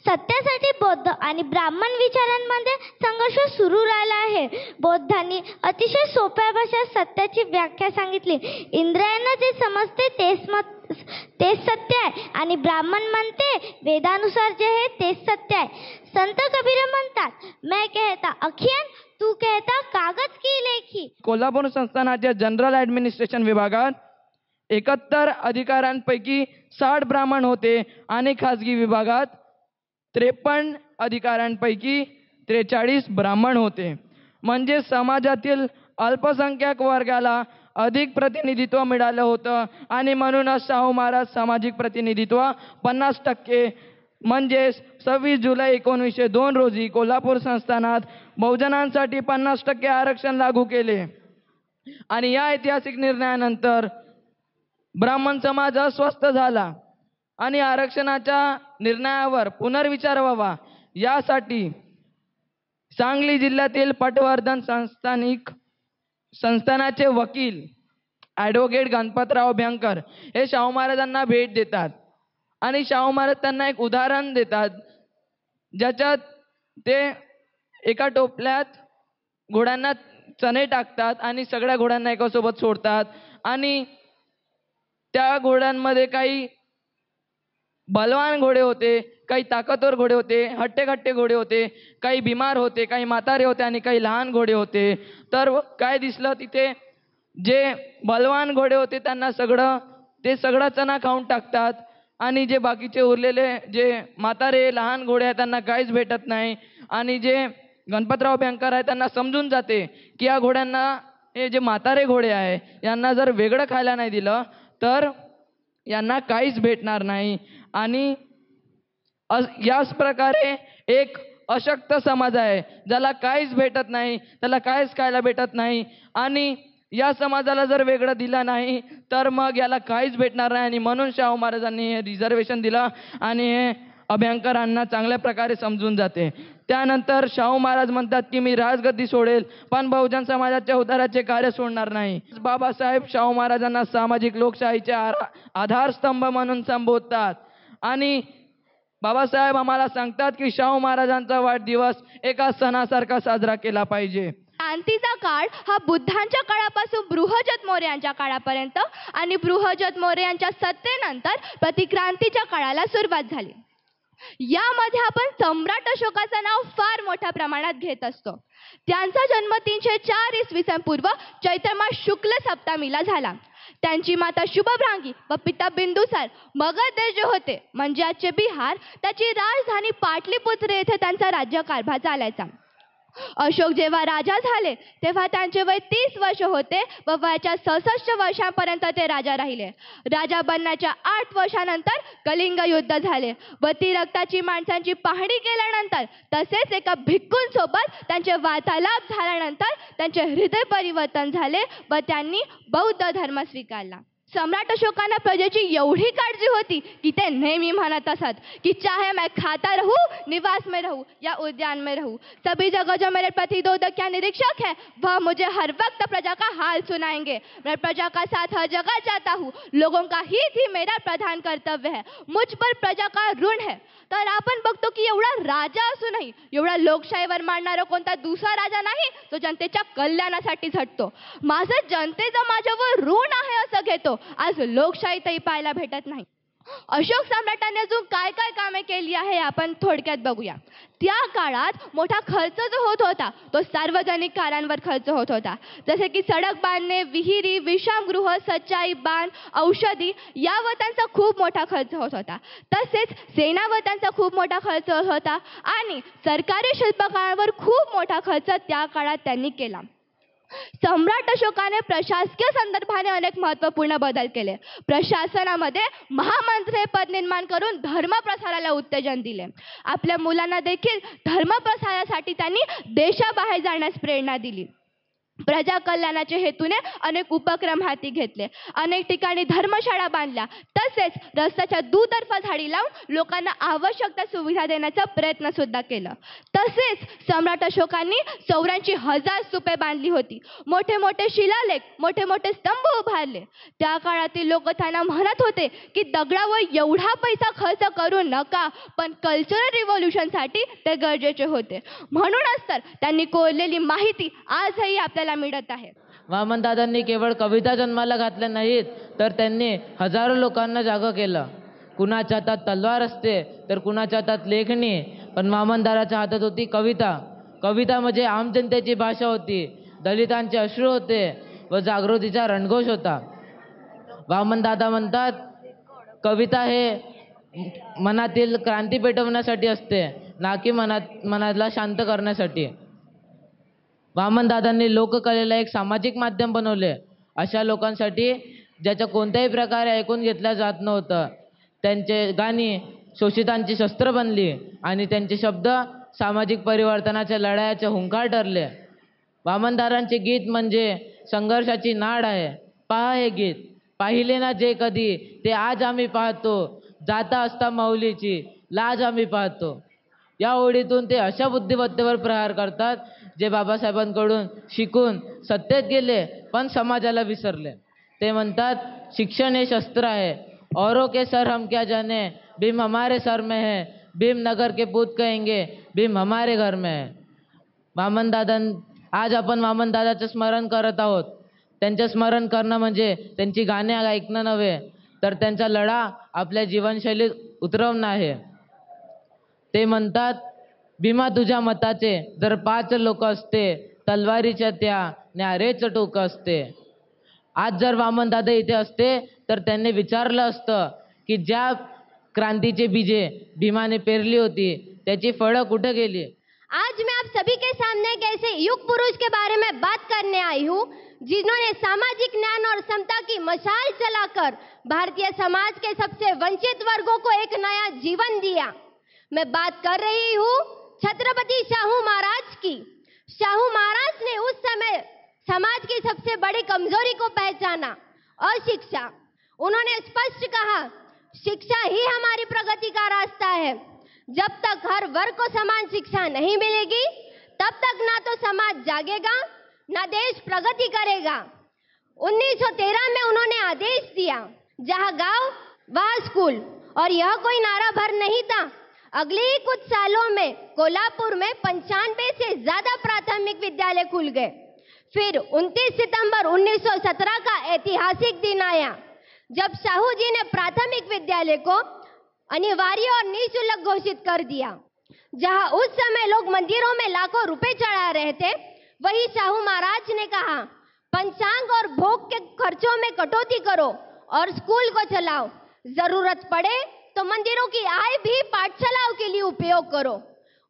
सत्यासाठी बौद्ध आणि ब्राह्मण विचारांमध्ये संघर्ष सुरू राहिला आहे। बौद्धांनी अतिशय सोप्या भाषेत सत्याची व्याख्या सांगितली। इंद्रियांना जे समजते तेच सत्य आहे आणि ब्राह्मण म्हणते वेदानुसार जे आहे तेच सत्य आहे। संत कबीर म्हणतात, मैं कहता अखियन, तू कहता कागज की लेखी। कोल्हापूर संस्थानाच्या जनरल ॲडमिनिस्ट्रेशन विभागात 71 अधिकाऱ्यांपैकी 60 ब्राह्मण होते आणि खाजगी विभागात 53 अधिकाऱ्यांपैकी 43 ब्राह्मण होते। म्हणजे समाजातील अल्पसंख्याक वर्गाला अधिक प्रतिनिधित्व मिळालं होतं आणि म्हणूनच शाहू महाराज सामाजिक प्रतिनिधित्व 50% म्हणजेच 26 जुलै 1902 रोजी कोल्हापूर संस्थानात बहुजनांसाठी 50% आरक्षण लागू केले। आणि या ऐतिहासिक निर्णयानंतर ब्राह्मण समाज अस्वस्थ झाला आणि आरक्षणाच्या निर्णयावर पुनर्विचार व्हावा यासाठी सांगली जिल्ह्यातील पटवर्धन संस्थानाचे वकील ॲडव्होकेट गणपतराव अभ्यंकर हे शाहू महाराजांना भेट देतात आणि शाहू महाराज त्यांना एक उदाहरण देतात, ज्याच्यात ते एका टोपल्यात घोड्यांना चणे टाकतात आणि सगळ्या घोड्यांना एकासोबत सोडतात आणि त्या घोड्यांमध्ये काही बलवान घोडे होते, काही ताकदवर घोडे होते, हट्टेकट्टे घोडे होते, काही बिमार होते, काही म्हातारे होते आणि काही लहान घोडे होते। तर काय दिसलं तिथे, जे बलवान घोडे होते त्यांना सगळं चणा खाऊन टाकतात आणि जे बाकीचे उरलेले जे म्हातारे लहान घोडे आहेत त्यांना काहीच भेटत नाही। आणि जे गणपतराव अभ्यंकर आहे त्यांना समजून जाते की या घोड्यांना, हे जे म्हातारे घोडे आहे यांना जर वेगळं खायला नाही दिलं तर यांना काहीच भेटणार नाही। आणि याच प्रकारे एक अशक्त समाज आहे, ज्याला काहीच भेटत नाही, त्याला काहीच खायला भेटत नाही. आणि या समाजाला जर वेगळं दिलं नाही तर मग याला काहीच भेटणार नाही. आणि म्हणून शाहू महाराजांनी हे रिझर्वेशन दिलं आणि हे अभ्यंकरांना चांगल्या प्रकारे समजून जाते. त्यानंतर शाहू महाराज म्हणतात की मी राजगद्दी सोडेल पण बहुजन समाजाच्या उद्धाराचे कार्य सोडणार नाही. बाबासाहेब शाहू महाराजांना सामाजिक लोकशाहीचे आधारस्तंभ म्हणून संबोधतात. आणि बाबासाहेब आम्हाला सांगतात की शाहू महाराजांचा वाढदिवस एका सणासारखा साजरा केला पाहिजे. क्रांतीचा काळ हा बुद्धांच्या काळापासून बृहजत मौर्य यांच्या काळापर्यंत आणि बृहजत मौर्य यांच्या सत्तेनंतर प्रतिक्रांतीच्या काळाला सुरुवात झाली. यामध्ये आपण सम्राट अशोकाचं नाव फार मोठ्या प्रमाणात घेत असतो. त्यांचा जन्म 304 इसवी सन पूर्व चैत्र मास शुक्ल सप्तमीला झाला. त्यांची माता शुभभ्रांगी व पिता बिंदुसार मगध देश जे होते म्हणजे आजचे बिहार, त्याची राजधानी पाटलीपुत्र येथे त्यांचा राज्यकारभार चालायचा. अशोक जेव्हा राजा झाले तेव्हा त्यांचे वय 30 वर्ष होते व वयाच्या 66 वर्षांपर्यंत ते राजा राहिले. राजा बनण्याच्या 8 वर्षानंतर कलिंग युद्ध झाले व ती रक्ताची माणसांची पाहणी केल्यानंतर तसेच एका भिक्खूंसोबत त्यांचे वार्तालाप झाल्यानंतर त्यांचे हृदय परिवर्तन झाले व त्यांनी बौद्ध धर्म स्वीकारला. सम्राट अशोकांना प्रजेची एवढी काळजी होती कि ते नेहमी म्हणत असत की चाहे मैं खाता रहूं, निवास में रहूं या उद्यान में रहूं, सभी जगह जो मेरे प्रतिरोधक या निरीक्षक है वह मुझे हर वक्त प्रजा का हाल सुनाएंगे. मैं प्रजा का साथ हर जगह जाता हूँ. लोगों का हित ही मेरा प्रधान कर्तव्य है. मुझ पर प्रजा का ऋण है. तर आपण बघतो की एवढा राजा असूनही एवढा लोकशाहीवर मांडणारा कोणता दुसरा राजा नाही तो जनतेच्या कल्याणासाठी झटतो. माझं जनतेचं माझ्यावर ऋण आहे असं घेतो. आज लोकशाहीतही पाहायला भेटत नाही. अशोक सम्राटांनी अजून काय काय कामे केली आहे आपण थोडक्यात बघूया. त्या काळात मोठा खर्च जो होत होता तो सार्वजनिक कार्यांवर खर्च होत होता. जसे की सडक बांधणे, विहिरी, विश्रामगृह, सच्चाई, बांध, औषधी यावर त्यांचा खूप मोठा खर्च होत होता. तसेच सेनावर त्यांचा खूप मोठा खर्च होत होता आणि सरकारी शिल्पकारांवर खूप मोठा खर्च त्या काळात त्यांनी केला. सम्राट अशोकाने प्रशासकीय संदर्भाने अनेक महत्त्वपूर्ण बदल केले. प्रशासनामध्ये महामंत्री हे पद निर्माण करून धर्मप्रसाराला उत्तेजन दिले. आपल्या मुलांना देखील धर्मप्रसारासाठी त्यांनी देशाबाहेर जाण्यास प्रेरणा दिली. प्रजा कल्याणाच्या हेतूने अनेक उपक्रम हाती घेतले. अनेक ठिकाणी धर्मशाळा बांधल्या. तसेच रस्त्याच्या दुतर्फा झाडी लावून लोकांना आवश्यक त्या सुविधा देण्याचा प्रयत्न सुद्धा केला. तसेच सम्राट अशोकांनी चौऱ्यांची 1000 स्तूपे बांधली होती. मोठे मोठे शिलालेख, मोठे मोठे स्तंभ उभारले. त्या काळातील लोक त्यांना म्हणत होते की दगडावर एवढा पैसा खर्च करू नका, पण कल्चरल रिव्होल्यूशनसाठी ते गरजेचे होते. म्हणूनच तर त्यांनी कोरलेली माहिती आजही आपल्याला मिळत आहे. वामनदादांनी केवळ कविता जन्माला घातल्या नाहीत तर त्यांनी हजारो लोकांना जागं केलं. कुणाच्या हातात तलवार असते तर कुणाच्या हातात लेखणी, पण वामनदादाच्या हातात होती कविता. कविता म्हणजे आम जनतेची भाषा होती. दलितांचे अश्रू होते व जागृतीचा रणघोष होता. वामनदादा म्हणतात कविता हे मनातील क्रांती पेटवण्यासाठी असते, ना की मनाला शांत करण्यासाठी. वामनदादांनी लोककलेला एक सामाजिक माध्यम बनवले. अशा लोकांसाठी ज्याच्या कोणत्याही प्रकारे ऐकून घेतल्या जात नव्हतं. त्यांचे गाणी शोषितांची शस्त्र बनली आणि त्यांचे शब्द सामाजिक परिवर्तनाच्या लढायाचे हुंकार ठरले. वामनदादांचे गीत म्हणजे संघर्षाची नाड आहे. पहा हे गीत, पाहिले ना जे कधी ते आज आम्ही पाहतो, जाता असता माऊलीची लाज आम्ही पाहतो. या ओळीतून ते अशा बुद्धिमत्तेवर प्रहार करतात जे बाबासाहेबांकडून शिकून सत्तेत गेले पण समाजाला विसरले. ते म्हणतात शिक्षण हे शस्त्र आहे. औरों के सर हम क्या जाने, भीम हमारे सर में है, भीम नगर के पूत कहेंगे, भीम हमारे घर में है. आज आपण वामनदादाचं स्मरण करत आहोत. त्यांचं स्मरण करणं म्हणजे त्यांची गाणी ऐकणं नव्हे तर त्यांचा लढा आपल्या जीवनशैलीत उतरवणं आहे. ते म्हणतात भीमा तुझ्या मताचे जर 5 लोक असते, तलवारीच्या त्या न्यारेच टोक असते. आज जर वामनदादा इथे असते तर त्यांनी विचारलं असतं की ज्या क्रांतीचे बीजे भीमाने पेरली होती त्याची फळं कुठे गेली. आज मैं आप सभी के सामने एक ऐसे युग पुरुष के बारे में बात करने आई हूँ जिन्होंने सामाजिक न्याय और समता की मशाल चलाकर भारतीय समाज के सबसे वंचित वर्गों को एक नया जीवन दिया. मैं बात कर रही हूँ छत्रपति शाहू महाराज की। शाहू महाराज ने उस समय समाज की सबसे बड़ी कमजोरी को पहचाना, अशिक्षा। उन्होंने स्पष्ट कहा, शिक्षा ही हमारी प्रगति का रास्ता है। जब तक हर वर्ग को समान शिक्षा नहीं मिलेगी, तब तक ना तो समाज जागेगा, ना देश प्रगति करेगा। 1913 में उन्होंने आदेश दिया, जहां गांव वहां स्कूल, और यह कोई नारा भर नहीं था। अगले ही कुछ सालों में कोल्हापुर में 95 से ज्यादा प्राथमिक विद्यालय खुल गए। फिर 29 सितंबर 1917 का ऐतिहासिक दिन आया, जब शाहू जी ने प्राथमिक विद्यालय को अनिवार्य और निःशुल्क घोषित कर दिया। जहां उस समय लोग मंदिरों में लाखों रुपए चढ़ा रहे थे, वही शाहू महाराज ने कहा, पंचांग और भोग के खर्चों में कटौती करो और स्कूल को चलाओ। जरूरत पड़े तो मंदिरों की आय भी पाठशालाओं के लिए उपयोग करो।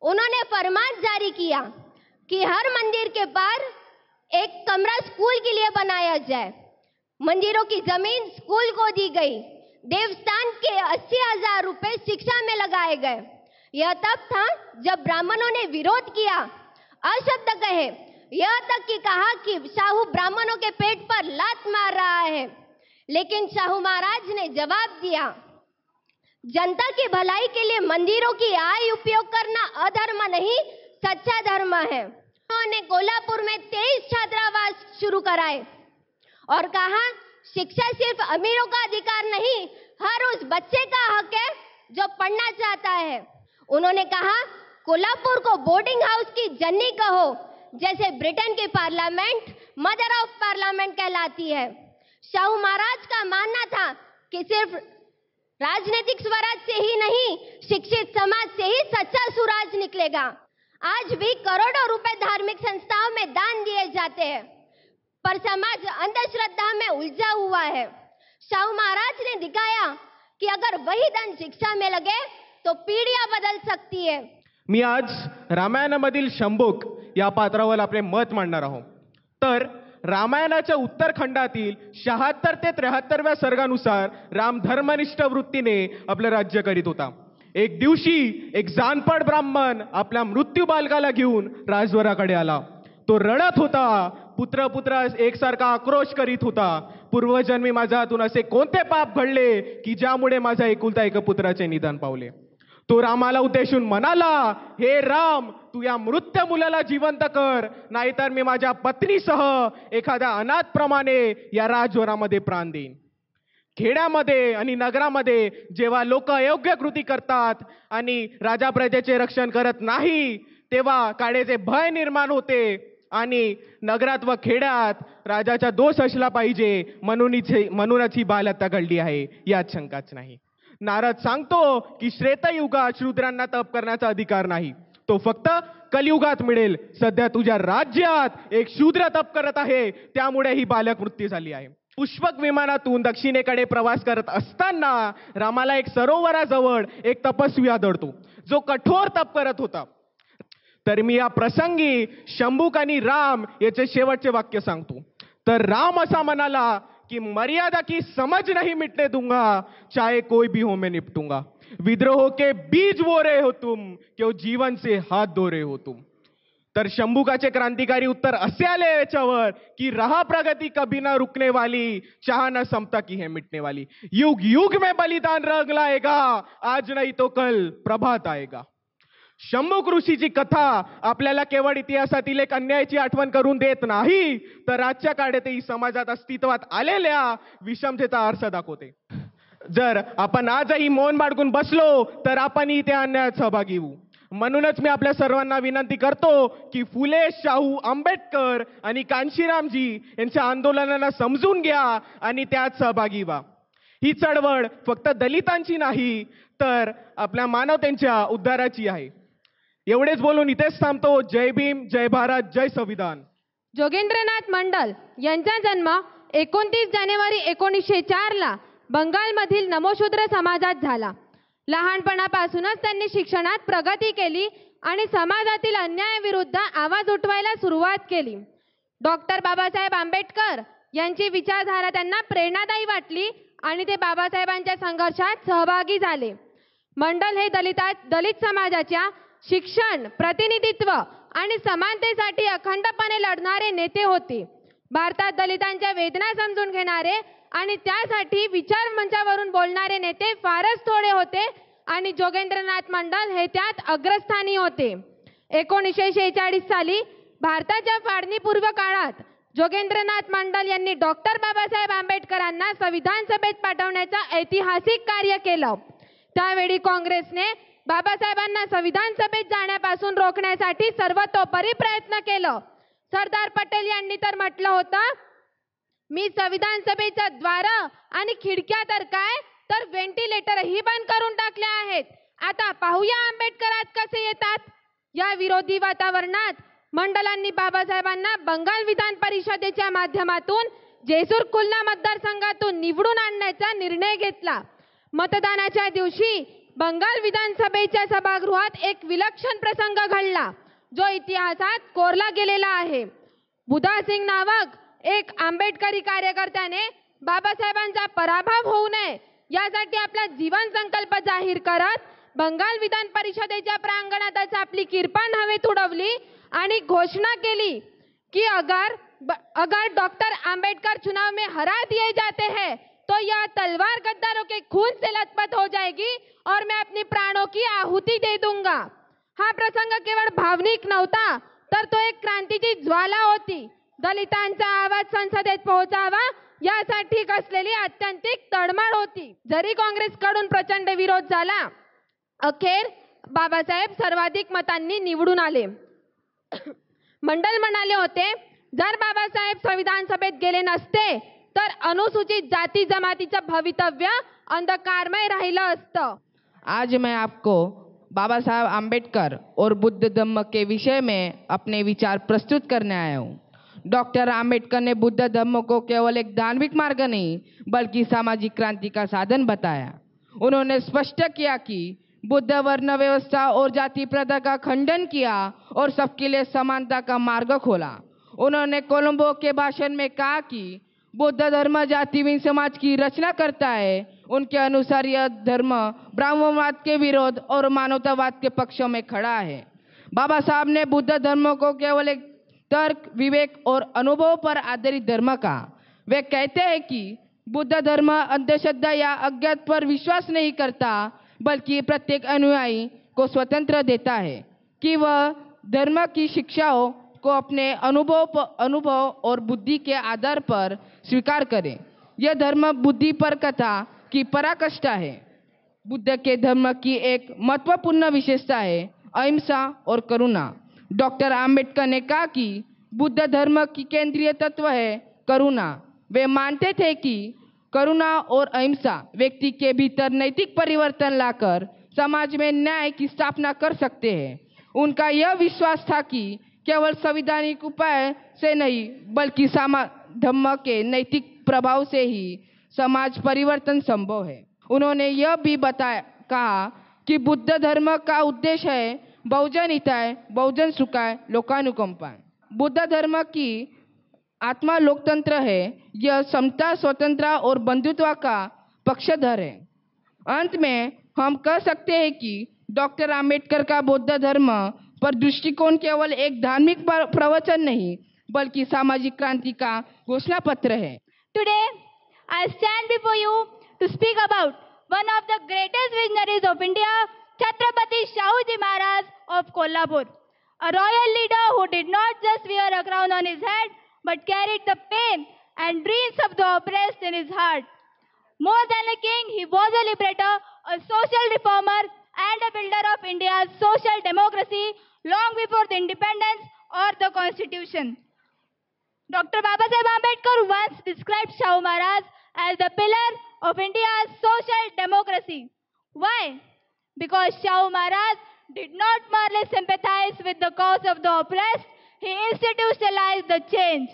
उन्होंने फरमान जारी किया कि हर मंदिर के पार एक कमरा स्कूल के लिए बनाया जाए। मंदिरों की जमीन स्कूल को दी गई। देवस्थान के 80,000 रुपए शिक्षा में लगाए गए। यह तब था जब ब्राह्मणों ने विरोध किया, अशब्द कहे, यह तक कि कहा कि शाहू ब्राह्मणों के पेट पर लात मार रहा है। लेकिन शाहू महाराज ने जवाब दिया, जनता की भलाई के लिए मंदिरों की आय उपयोग करना अधर्म नहीं, सच्चा धर्म है। उन्होंने कोल्हापुर में 23 छात्रावास शुरू कराए और कहा, शिक्षा सिर्फ अमीरों का अधिकार नहीं, हर उस बच्चे का हक है जो पढ़ना चाहता है। उन्होंने कहा, कोल्हापुर को बोर्डिंग हाउस की जननी कहो, जैसे ब्रिटेन की पार्लियामेंट मदर ऑफ पार्लियामेंट कहलाती है। शाहू महाराज का मानना था कि सिर्फ राजनीतिक स्वराज से ही नहीं, शिक्षित समाज से ही सच्चा सुराज निकलेगा। आज भी करोड़ों रुपए धार्मिक संस्थाओं में दान दिए जाते हैं, पर समाज अंधश्रद्धा में उलझा हुआ है। शाहू महाराज ने दिखाया कि अगर वही धन शिक्षा में लगे तो पीढ़ियां बदल सकती है। मी आज रामायणामधील शंभूक या पात्रावर आपले मत मांडणार आहोत। तर रामायणाच्या उत्तरखंडातील 76 ते 73व्या सर्गानुसार राम धर्मनिष्ठ वृत्तीने आपले राज्य करीत होता। एक दिवशी एक जानपड ब्राह्मण आपल्या मृत्यू बालकाला घेऊन राजवराकडे आला। तो रडत होता, पुत्र एकसारखा आक्रोश करीत होता। पूर्वजन्मी माझ्या हातून असे कोणते पाप घडले की ज्यामुळे माझ्या एकुलता एक पुत्राचे निधन पावले। तो रामाला उद्देशून म्हणाला, हे राम, तू या मृत मुलाला जिवंत कर, नाहीतर मी माझ्या पत्नीसह एखाद्या अनाथप्रमाणे या राजवरामध्ये प्राण देईन। खेड्यामध्ये आणि नगरामध्ये जेव्हा लोक अयोग्य कृती करतात आणि राजा प्रजेचे रक्षण करत नाही, तेव्हा काळेचे भय निर्माण होते आणि नगरात व खेड्यात राजाचा दोष असला पाहिजे, म्हणूनच ही बालहत्या घडली आहे, यात शंकाच नाही। नारद सांगतो की श्वेतयुगात शूद्रांना तप करण्याचा अधिकार नाही, तो फक्त कलियुगात मिळेल। सध्या तुझ्या राज्यात एक शूद्र तप करत आहे, त्यामुळे ही बालक मृत्यू झाली आहे। पुष्पक विमानातून दक्षिणेकडे प्रवास करत असताना रामाला एक सरोवराजवळ एक तपस्वी आढळतो, जो कठोर तप करत होता। तर मी या प्रसंगी शंभूक आणि राम याचे शेवटचे वाक्य सांगतो। तर राम असा म्हणाला कि मर्यादा की समझ नहीं मिटने दूंगा, चाहे कोई भी हो मैं निपटूंगा। विद्रोह के बीज बो रहे हो तुम, क्यों जीवन से हाथ धो रहे हो तुम। तर शंभुकाचे क्रांतिकारी उत्तर असे आले याच्यावर की रहा प्रगति कभी न रुकने वाली, चाह न समता की है मिटने वाली। युग युग में बलिदान रंग लाएगा, आज नहीं तो कल प्रभात आएगा। शंभूक ऋषीची कथा आपल्याला केवळ इतिहासातील एक अन्यायाची आठवण करून देत नाही, तर आजच्या काळातही समाजात अस्तित्वात आलेल्या विषमतेचा आरसा दाखवते। जर आपण आजही मौन बाळगून बसलो तर आपणही त्या अन्यायात सहभागी होऊ। म्हणूनच मी आपल्या सर्वांना विनंती करतो की फुले, शाहू, आंबेडकर आणि कांशीरामजी यांच्या आंदोलनाला समजून घ्या आणि त्यात सहभागी व्हा। ही चळवळ फक्त दलितांची नाही, तर आपल्या मानवतेच्या उद्धाराची आहे। एवढेच बोलून इथेच थांबतो। जय भीम, जय भारत, जय संविधान। जोगेंद्रनाथ मंडल यांचा जन्म 29 जानेवारी 1904 ला बंगालमधील नमोशूद्र समाजात झाला। लहानपणापासूनच त्यांनी शिक्षणात प्रगती केली आणि समाजातील अन्यायाविरुद्ध आवाज उठवायला सुरुवात केली। डॉक्टर बाबासाहेब आंबेडकर यांची विचारधारा त्यांना प्रेरणादायी वाटली आणि ते बाबासाहेबांच्या संघर्षात सहभागी झाले। मंडल हे दलित समाजाच्या शिक्षण, प्रतिनिधित्व आणि समानतेसाठी अखंडपणे लढणारे नेते होते. भारतात दलितांच्या वेदना समजून घेणारे आणि त्यासाठी विचार मंचावरून बोलणारे नेते फारच थोडे होते आणि जोगेंद्रनाथ मंडल हे त्यात अग्रस्थानी होते. 1946 साली भारताच्या फाळणीपूर्व काळात जोगेंद्रनाथ मंडल यांनी डॉक्टर बाबासाहेब आंबेडकरांना संविधान सभेत पाठवण्याचं ऐतिहासिक कार्य केलं. त्यावेळी काँग्रेसने बाबासाहेबांना संविधान सभेत जाण्यापासून रोखण्यासाठी सर्वतोपरी प्रयत्न केलं. सरदार पटेल यांनी तर म्हटलं होतं, मी संविधान सभेच्या द्वार आणि खिडक्या तर काय तर व्हेंटिलेटरही बंद करून टाकले आहेत. आता पाहूया आंबेडकरात कसे येतात. या विरोधी वातावरणात मंडलांनी बाबासाहेबांना बंगाल विधान परिषदेच्या माध्यमातून जेसूर खुलना मतदारसंघातून निवडून आणण्याचा निर्णय घेतला. मतदानाच्या दिवशी बंगाल विधानसभेच्या सभागृहात एक विलक्षण प्रसंग घडला जो इतिहासात कोरला गेलेला आहे. बुधा सिंग नावक एक आंबेडकरी कार्यकर्त्याने बाबासाहेबांचा पराभव होऊ नये यासाठी आपला जीवन संकल्प जाहीर करत बंगाल विधान परिषदेच्या प्रांगणातच आपली किरपान हवेत उडवली आणि घोषणा केली कि अगर डॉक्टर आंबेडकर चुनाव में हरा दिए जाते हैं तो यह तलवार गद्दारों के खून से लथपथ हो जाएगी और मैं अपनी प्राणों की आहुति दे दूंगा. हा प्रसंग केवळ भावनिक नव्हता तर तो एक क्रांतीची ज्वाला होती. दलितांचा आवाज संसदेत पोहोचावा यासाठी कसलेली अत्यंतिक तळमळ होती. जरी काँग्रेसकडून प्रचंड विरोध झाला, अखेर बाबासाहेब सर्वाधिक मतांनी निवडून आले. मंडल म्हणाले होते, जर बाबासाहेब संविधान सभेत गेले नसते तर अनुसूचित जाती जमातीचं भवितव्य अंधकारमय राहिलं असतं. आज मैं आपको बाबा साहब आम्बेडकर और बुद्ध धम्म के विषय में अपने विचार प्रस्तुत करने आया हूँ. डॉक्टर आम्बेडकर ने बुद्ध धम्म को केवल एक धार्मिक मार्ग नहीं बल्कि सामाजिक क्रांति का साधन बताया. उन्होंने स्पष्ट किया कि बुद्ध वर्ण व्यवस्था और जाति प्रथा का खंडन किया और सबके लिए समानता का मार्ग खोला. उन्होंने कोलंबो के भाषण में कहा कि बुद्ध धर्म जातिहीन समाज की रचना करता है. उनके अनुसार यह धर्म ब्राह्मणवाद के विरोध और मानवतावाद के पक्ष में खड़ा है. बाबा साहब ने बुद्ध धर्म को केवल एक तर्क, विवेक और अनुभव पर आधारित धर्म कहा. वे कहते हैं कि बुद्ध धर्म अंधश्रद्धा या अज्ञात पर विश्वास नहीं करता बल्कि प्रत्येक अनुयायी को स्वतंत्र देता है कि वह धर्म की शिक्षाओं को अपने अनुभव और बुद्धि के आधार पर स्वीकार करें. यह धर्म बुद्धि पर कथा की पराकाष्ठा है. बुद्ध के धर्म की एक महत्वपूर्ण विशेषता है अहिंसा और करुणा. डॉक्टर आम्बेडकर ने कहा कि बुद्ध धर्म की केंद्रीय तत्व है करुणा. वे मानते थे कि करुणा और अहिंसा व्यक्ति के भीतर नैतिक परिवर्तन लाकर समाज में न्याय की स्थापना कर सकते हैं. उनका यह विश्वास था कि केवल संवैधानिक उपाय से नहीं बल्कि धम्म के नैतिक प्रभाव से ही समाज परिवर्तन संभव है. उन्होंने यह भी कहा कि बुद्ध धर्म का उद्देश्य है बहुजन हिताय, बहुजन सुखाय, लोकानुकंपा. बुद्ध धर्म की आत्मा लोकतंत्र है. यह समता, स्वतंत्रता और बंधुत्व का पक्षधर है. अंत में हम कह सकते हैं कि डॉक्टर आम्बेडकर का बुद्ध धर्म पर दृष्टिकोण केवल एक धार्मिक प्रवचन नहीं बल्कि सामाजिक क्रांति का घोषणा पत्र है. Today, I stand before you to speak about one of the greatest visionaries of India, Chhatrapati Shahuji Maharaj of Kolhapur, a royal leader who did not just wear a crown on his head, but carried the pain and dreams of the oppressed in his heart. More than a king, he was a liberator, a social reformer, and a builder of India's social democracy long before the independence or the constitution. Dr. Babasaheb Ambedkar once described Shahu Maharaj as the pillar of India's social democracy. Why? Because Shahu Maharaj did not merely sympathize with the cause of the oppressed, he institutionalized the change.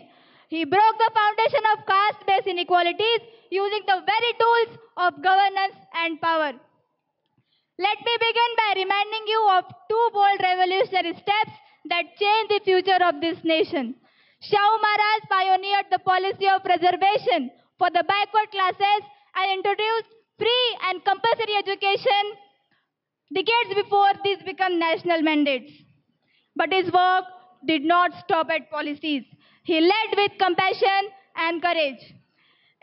He broke the foundation of caste-based inequalities using the very tools of governance and power. Let me begin by reminding you of two bold revolutionary steps that changed the future of this nation. Shahu Maharaj pioneered the policy of reservation for the backward classes and introduced free and compulsory education decades before these become national mandates. But his work did not stop at policies. He led with compassion and courage.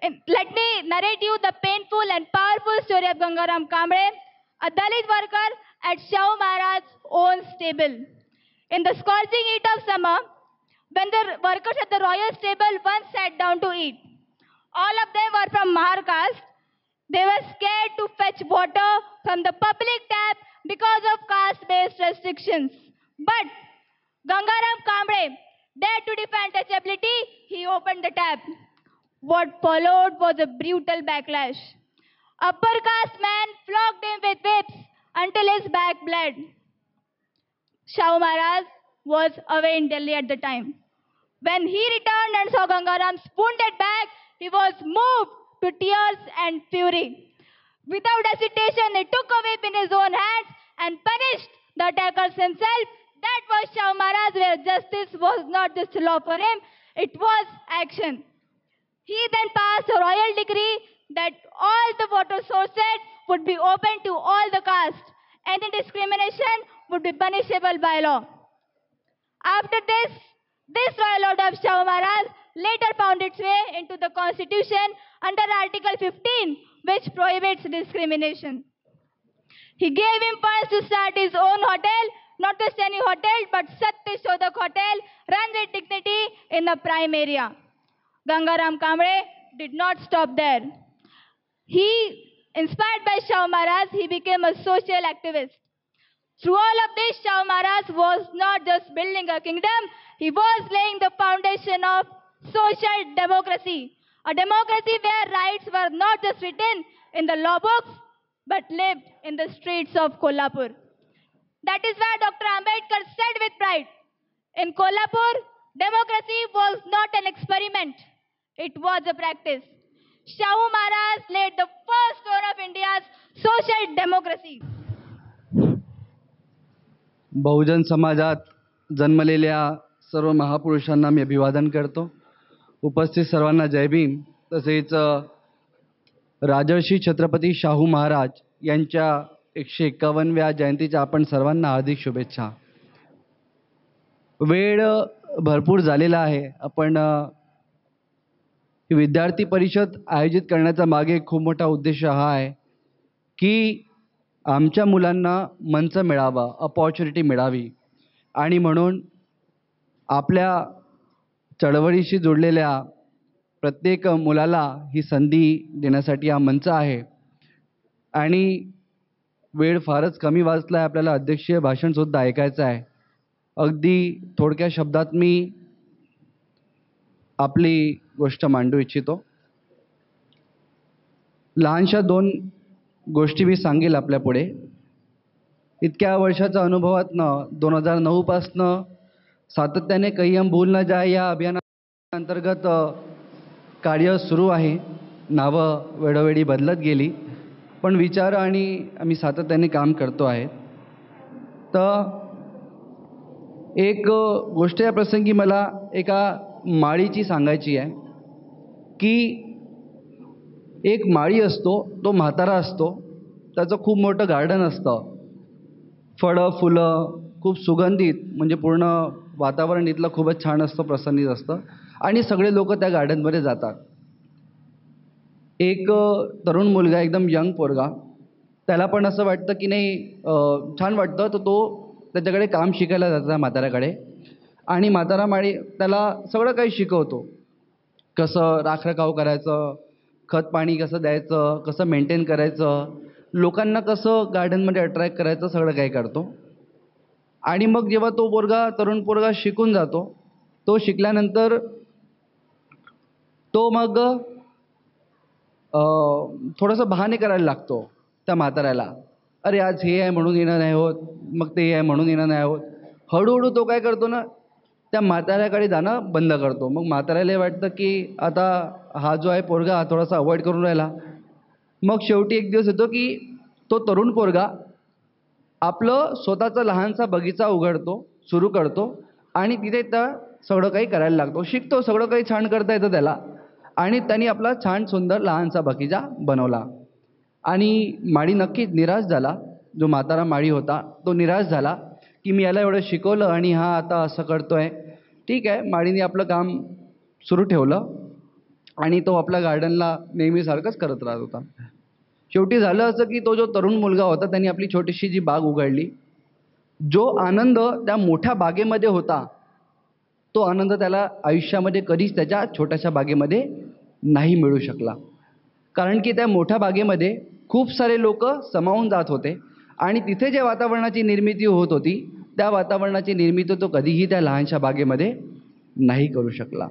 And let me narrate you the painful and powerful story of Gangaram Kamble, a Dalit worker at Shahu Maharaj's own stable. In the scorching heat of summer, when the workers at the royal stable once sat down to eat, all of them were from Mahar caste. They were scared to fetch water from the public tap because of caste-based restrictions. But Gangaram Kamble dared to defend touchability. He opened the tap. What followed was a brutal backlash. Upper caste men flogged him with whips until his back bled. Shahu Maharaj was away in Delhi at the time. When he returned and saw Gangaram's wounded back, he was moved to tears and fury. Without hesitation, he took a whip in his own hands and punished the attackers himself. That was Shahu Maharaj, where justice was not just law for him, it was action. He then passed a royal decree that all the water sources would be open to all the castes. Any discrimination would be punishable by law. After this royal order of Shahu Maharaj later found its way into the constitution under Article 15, which prohibits discrimination. He gave him funds to start his own hotel, not just any hotel, but Satya Shodak Hotel, run with dignity in the prime area. Gangaram Kamble did not stop there. Inspired by Shahu Maharaj, he became a social activist. Through all of this, Shahu Maharaj was not just building a kingdom, he was laying the foundation of social democracy. A democracy where rights were not just written in the law books, but lived in the streets of Kolhapur. That is why Dr. Ambedkar said with pride, in Kolhapur, democracy was not an experiment, it was a practice. Shahu Maharaj laid the first stone of India's social democracy. बहुजन समाजात जन्मलेल्या सर्व महापुरुषांना मी अभिवादन करतो. उपस्थित सर्वांना जय भीम. तसेच राजर्षी छत्रपती शाहू महाराज यांच्या 151व्या जयंतीच्या आपण सर्वांना हार्दिक शुभेच्छा. वेळ भरपूर झालेला आहे. आपण विद्यार्थी परिषद आयोजित करण्याचा मागे खूप मोठा उद्देश हा आहे की आमच्या मुलांना मंच मिळावा, अपॉर्च्युनिटी मिळावी आणि म्हणून आपल्या चळवळीशी जोडलेल्या प्रत्येक मुलाला ही संधी देण्यासाठी हा मंच आहे. आणि वेळ फारच कमी वाचला आहे. आपल्याला अध्यक्षीय भाषणसुद्धा ऐकायचं आहे. अगदी थोडक्या शब्दात मी आपली गोष्ट मांडू इच्छितो. लहानशा 2 गोष्टी मी सांगेल आपल्या पुढे. इतक्या वर्षाच्या अनुभवातनं 2009 पासनं सातत्याने कहीं हम भूल न जाए या अभियानाअंतर्गत कार्य सुरू आहे. नावं वेळोवेळी बदलत गेली, पण विचार आणि आम्ही सातत्याने काम करतो आहे. तर एक गोष्ट या प्रसंगी मला एका माळीची सांगायची आहे की एक माळी असतो, तो म्हातारा असतो, त्याचं खूप मोठं गार्डन असतं, फळं फुलं खूप सुगंधित, म्हणजे पूर्ण वातावरण इथलं खूपच छान असतं, प्रसन्नित असतं आणि सगळे लोक त्या गार्डनमध्ये जातात. एक तरुण मुलगा, एकदम यंग पोरगा, त्याला पण असं वाटतं की नाही छान वाटतं, तर तो त्याच्याकडे काम शिकायला जातो म्हाताऱ्याकडे. आणि म्हातारा माळी त्याला सगळं काही शिकवतो, कसं राखरखाव करायचं, खत पाणी कसं द्यायचं, कसं मेंटेन करायचं, लोकांना कसं गार्डनमध्ये अट्रॅक्ट करायचं, सगळं काही करतो. आणि मग जेव्हा तो पोरगा, तरुण पोरगा शिकून जातो, तो शिकल्यानंतर तो मग थोडंसं बहाणे करायला लागतो त्या म्हाताऱ्याला. अरे आज हे आहे म्हणून येणं नाही होत, मग ते आहे म्हणून येणं नाही होत. हळूहळू तो काय करतो ना, त्या म्हाताऱ्याकडे जाणं बंद करतो. मग म्हाताऱ्याला वाटतं की आता हा जो आहे पोरगा थोडासा अवॉइड करून राहिला. मग शेवटी एक दिवस येतो की तो तरुण पोरगा आपलं स्वतःचा लहानसा बगीचा सुरू करतो आणि तिथे त्या सगळं काही करायला लागतो, शिकतो, सगळं काही छान करता येतं त्याला. आणि त्यांनी आपला छान सुंदर लहानसा बगीचा बनवला. आणि माळी नक्कीच निराश झाला. जो म्हातारा माळी होता तो निराश झाला की मी याला एवढं शिकवलं आणि हा आता असं करतोय. ठीक आहे, माळीने आपलं काम सुरू ठेवलं आणि तो आपल्या गार्डनला नेहमीसारखंच करत राहत होता. शेवटी झालं असं की तो जो तरुण मुलगा होता त्यांनी आपली छोटीशी जी बाग उघडली. जो आनंद त्या मोठ्या बागेमध्ये होता तो आनंद त्याला आयुष्यामध्ये कधीच त्याच्या छोट्याशा बागेमध्ये नाही मिळू शकला. कारण की त्या मोठ्या बागेमध्ये खूप सारे लोक समावून जात होते आणि तिथे जे वातावरणाची निर्मिती होत होती त्या वातावरणाची निर्मिती तो कधीही त्या लहानशा बागेमध्ये नाही करू शकला.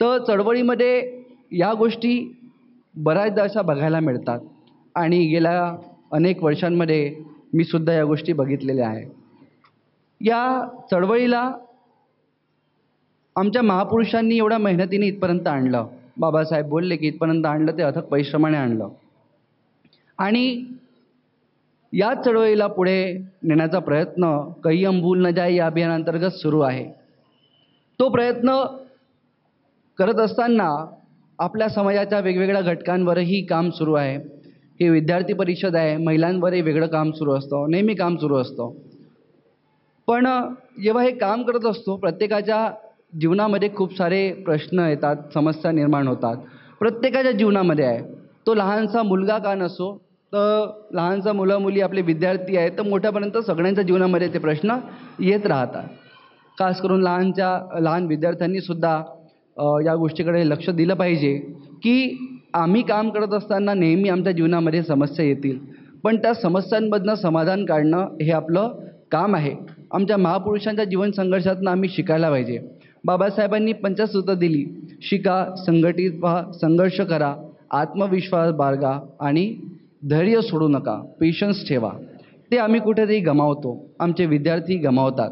तर चळवळीमध्ये या गोष्टी बऱ्याचदा अशा बघायला मिळतात आणि गेल्या अनेक वर्षांमध्ये मी सुद्धा या गोष्टी बघितलेल्या आहे. या चळवळीला आमच्या महापुरुषांनी एवढ्या मेहनतीने इथपर्यंत आणलं. बाबासाहेब बोलले की इथपर्यंत आणलं ते अथक परिश्रमाने आणलं आणि या चळवळीला पुढे नेण्याचा प्रयत्न कहीं हम भूल न जाए या अभियानांतर्गत सुरू आहे. तो प्रयत्न करत असताना आपल्या समाजाच्या वेगवेगळ्या घटकांवरही काम सुरू आहे. हे विद्यार्थी परिषद आहे, महिलांवरही वेगळं काम सुरू असतं, नेहमी काम सुरू असतं. पण जेव्हा हे काम करत असतो प्रत्येकाच्या जीवनामध्ये खूप सारे प्रश्न येतात, समस्या निर्माण होतात. प्रत्येकाच्या जीवनामध्ये आहे. तो लहानसा मुलगा का नसो, तर लहानसा मुलं मुली आपले विद्यार्थी आहेत, तर मोठ्यापर्यंत सगळ्यांच्या जीवनामध्ये ते प्रश्न येत राहतात. खास करून लहान विद्यार्थ्यांनीसुद्धा या गोष्टीकडे लक्ष दिलं पाहिजे की आम्ही काम करत असताना नेहमी आमच्या जीवनामध्ये समस्या येतील, पण त्या समस्यांमधनं समाधान काढणं हे आपलं काम आहे. आमच्या महापुरुषांच्या जीवन संघर्षातनं आम्ही शिकायला पाहिजे. बाबासाहेबांनी पंचसूत्र दिली, शिका, संघटित व्हा, संघर्ष करा, आत्मविश्वास बाळगा आणि धैर्य सोडू नका, पेशन्स ठेवा. ते आम्ही कुठेतरी गमावतो, आमचे विद्यार्थी गमावतात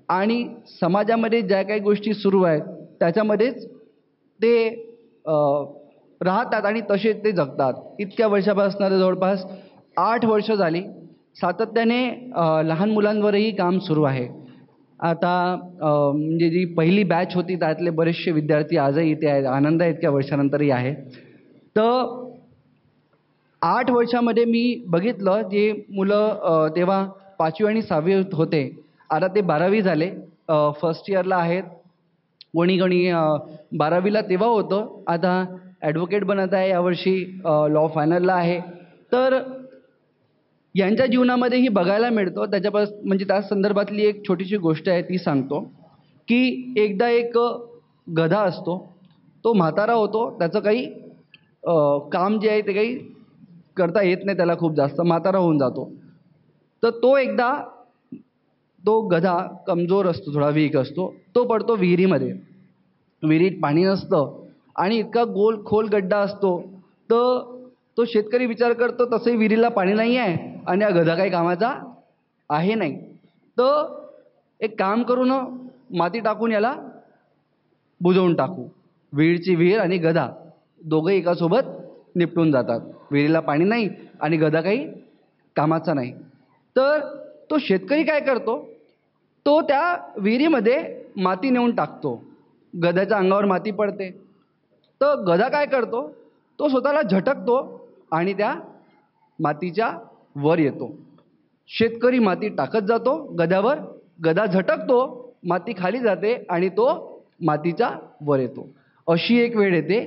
आणि समाजामध्ये ज्या काही गोष्टी सुरू आहेत त्याच्यामध्येच ते राहतात आणि तसेच ते जगतात. इतक्या वर्षापासून जवळपास 8 वर्ष झाली सातत्याने लहान मुलांवरही काम सुरू आहे. आता म्हणजे जी पहिली बॅच होती त्यातले बरेचसे विद्यार्थी आजही इथे आहेत, आनंद आहे इतक्या वर्षानंतरही आहे. तर 8 वर्षामध्ये मी बघितलं जे मुलं तेव्हा 5वी आणि 6वी होते, आता ते 12वी झाले, फर्स्ट इयरला आहेत. कोणी 12वीला तेव्हा होतं, आता ॲडव्होकेट बनत आहे, यावर्षी लॉ फायनलला आहे. तर यांच्या जीवनामध्येही बघायला मिळतं. म्हणजे त्या संदर्भातली एक छोटीशी गोष्ट आहे ती सांगतो की एकदा एक गधा असतो, तो म्हातारा होतो, त्याचं काही काम जे आहे ते काही करता येत नाही त्याला, खूप जास्त म्हातारा होऊन जातो. तर तो गधा कमजोर असतो, थोडा वीक असतो, तो पडतो विहिरीमध्ये. विहिरीत पाणी नसतं आणि इतका खोल गड्डा असतो. तर तो शेतकरी विचार करतो तसंही विहिरीला पाणी नाही आहे आणि हा गधा काही कामाचा आहे नाही, तर एक काम करू ना, माती टाकून याला बुजवून टाकू. विहीरची विहीर आणि गधा दोघंही एकासोबत निपटून जातात. विहिरीला पाणी नाही आणि गधा काही कामाचा नाही. तर तो शेतकरी काय करतो, तो त्या विहिरीमध्ये माती नेऊन टाकतो. गध्याच्या अंगावर माती पडते. तर गधा काय करतो, तो स्वतःला झटकतो आणि त्या मातीच्या वर येतो. शेतकरी माती टाकत जातो गध्यावर, गधा झटकतो, माती खाली जाते आणि तो मातीच्या वर येतो. अशी एक वेळ येते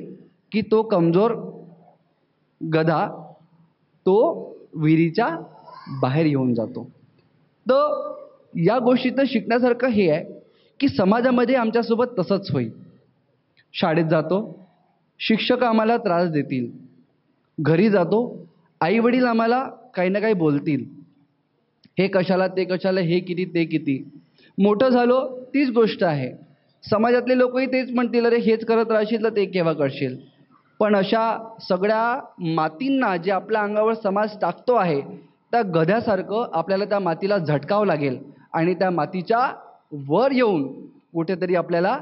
की तो कमजोर गधा तो विहिरीच्या बाहेर येऊन जातो. तर या गोष्टीतनं शिकण्यासारखं हे आहे की समाजामध्ये आमच्यासोबत तसंच होईल. शाळेत जातो, शिक्षक आम्हाला त्रास देतील, घरी जातो, आईवडील आम्हाला काही ना काही बोलतील, हे कशाला, ते कशाला, हे किती, ते किती. मोठं झालो तीच गोष्ट आहे, समाजातले लोकही तेच म्हणतील, अरे हेच करत राहशील तर ते केव्हा करशील. पण अशा सगळ्या मातींना जे आपल्या अंगावर समाज टाकतो आहे, त्या गध्यासारखं आपल्याला त्या मातीला झटकावं लागेल आणि त्या मातीच्या वर येऊन कुठेतरी आपल्याला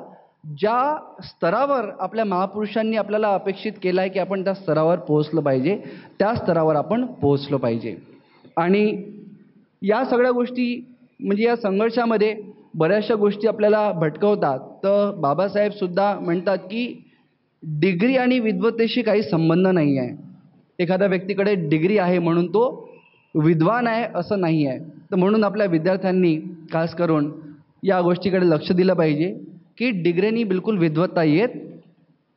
ज्या स्तरावर आपल्या महापुरुषांनी आपल्याला अपेक्षित केलं आहे की आपण त्या स्तरावर पोहोचलं पाहिजे, त्या स्तरावर आपण पोहोचलो पाहिजे. आणि या सगळ्या गोष्टी म्हणजे या संघर्षामध्ये बऱ्याचशा गोष्टी आपल्याला भटकवतात. तर बाबासाहेबसुद्धा म्हणतात की डिग्री आणि विद्वत्तेशी काही संबंध नाही आहे. एखाद्या व्यक्तीकडे डिग्री आहे म्हणून तो विद्वान आहे असं नाही आहे. तर म्हणून आपल्या विद्यार्थ्यांनी खास करून या गोष्टीकडे लक्ष दिलं पाहिजे की डिग्रीनी बिलकुल विद्वत्ता येत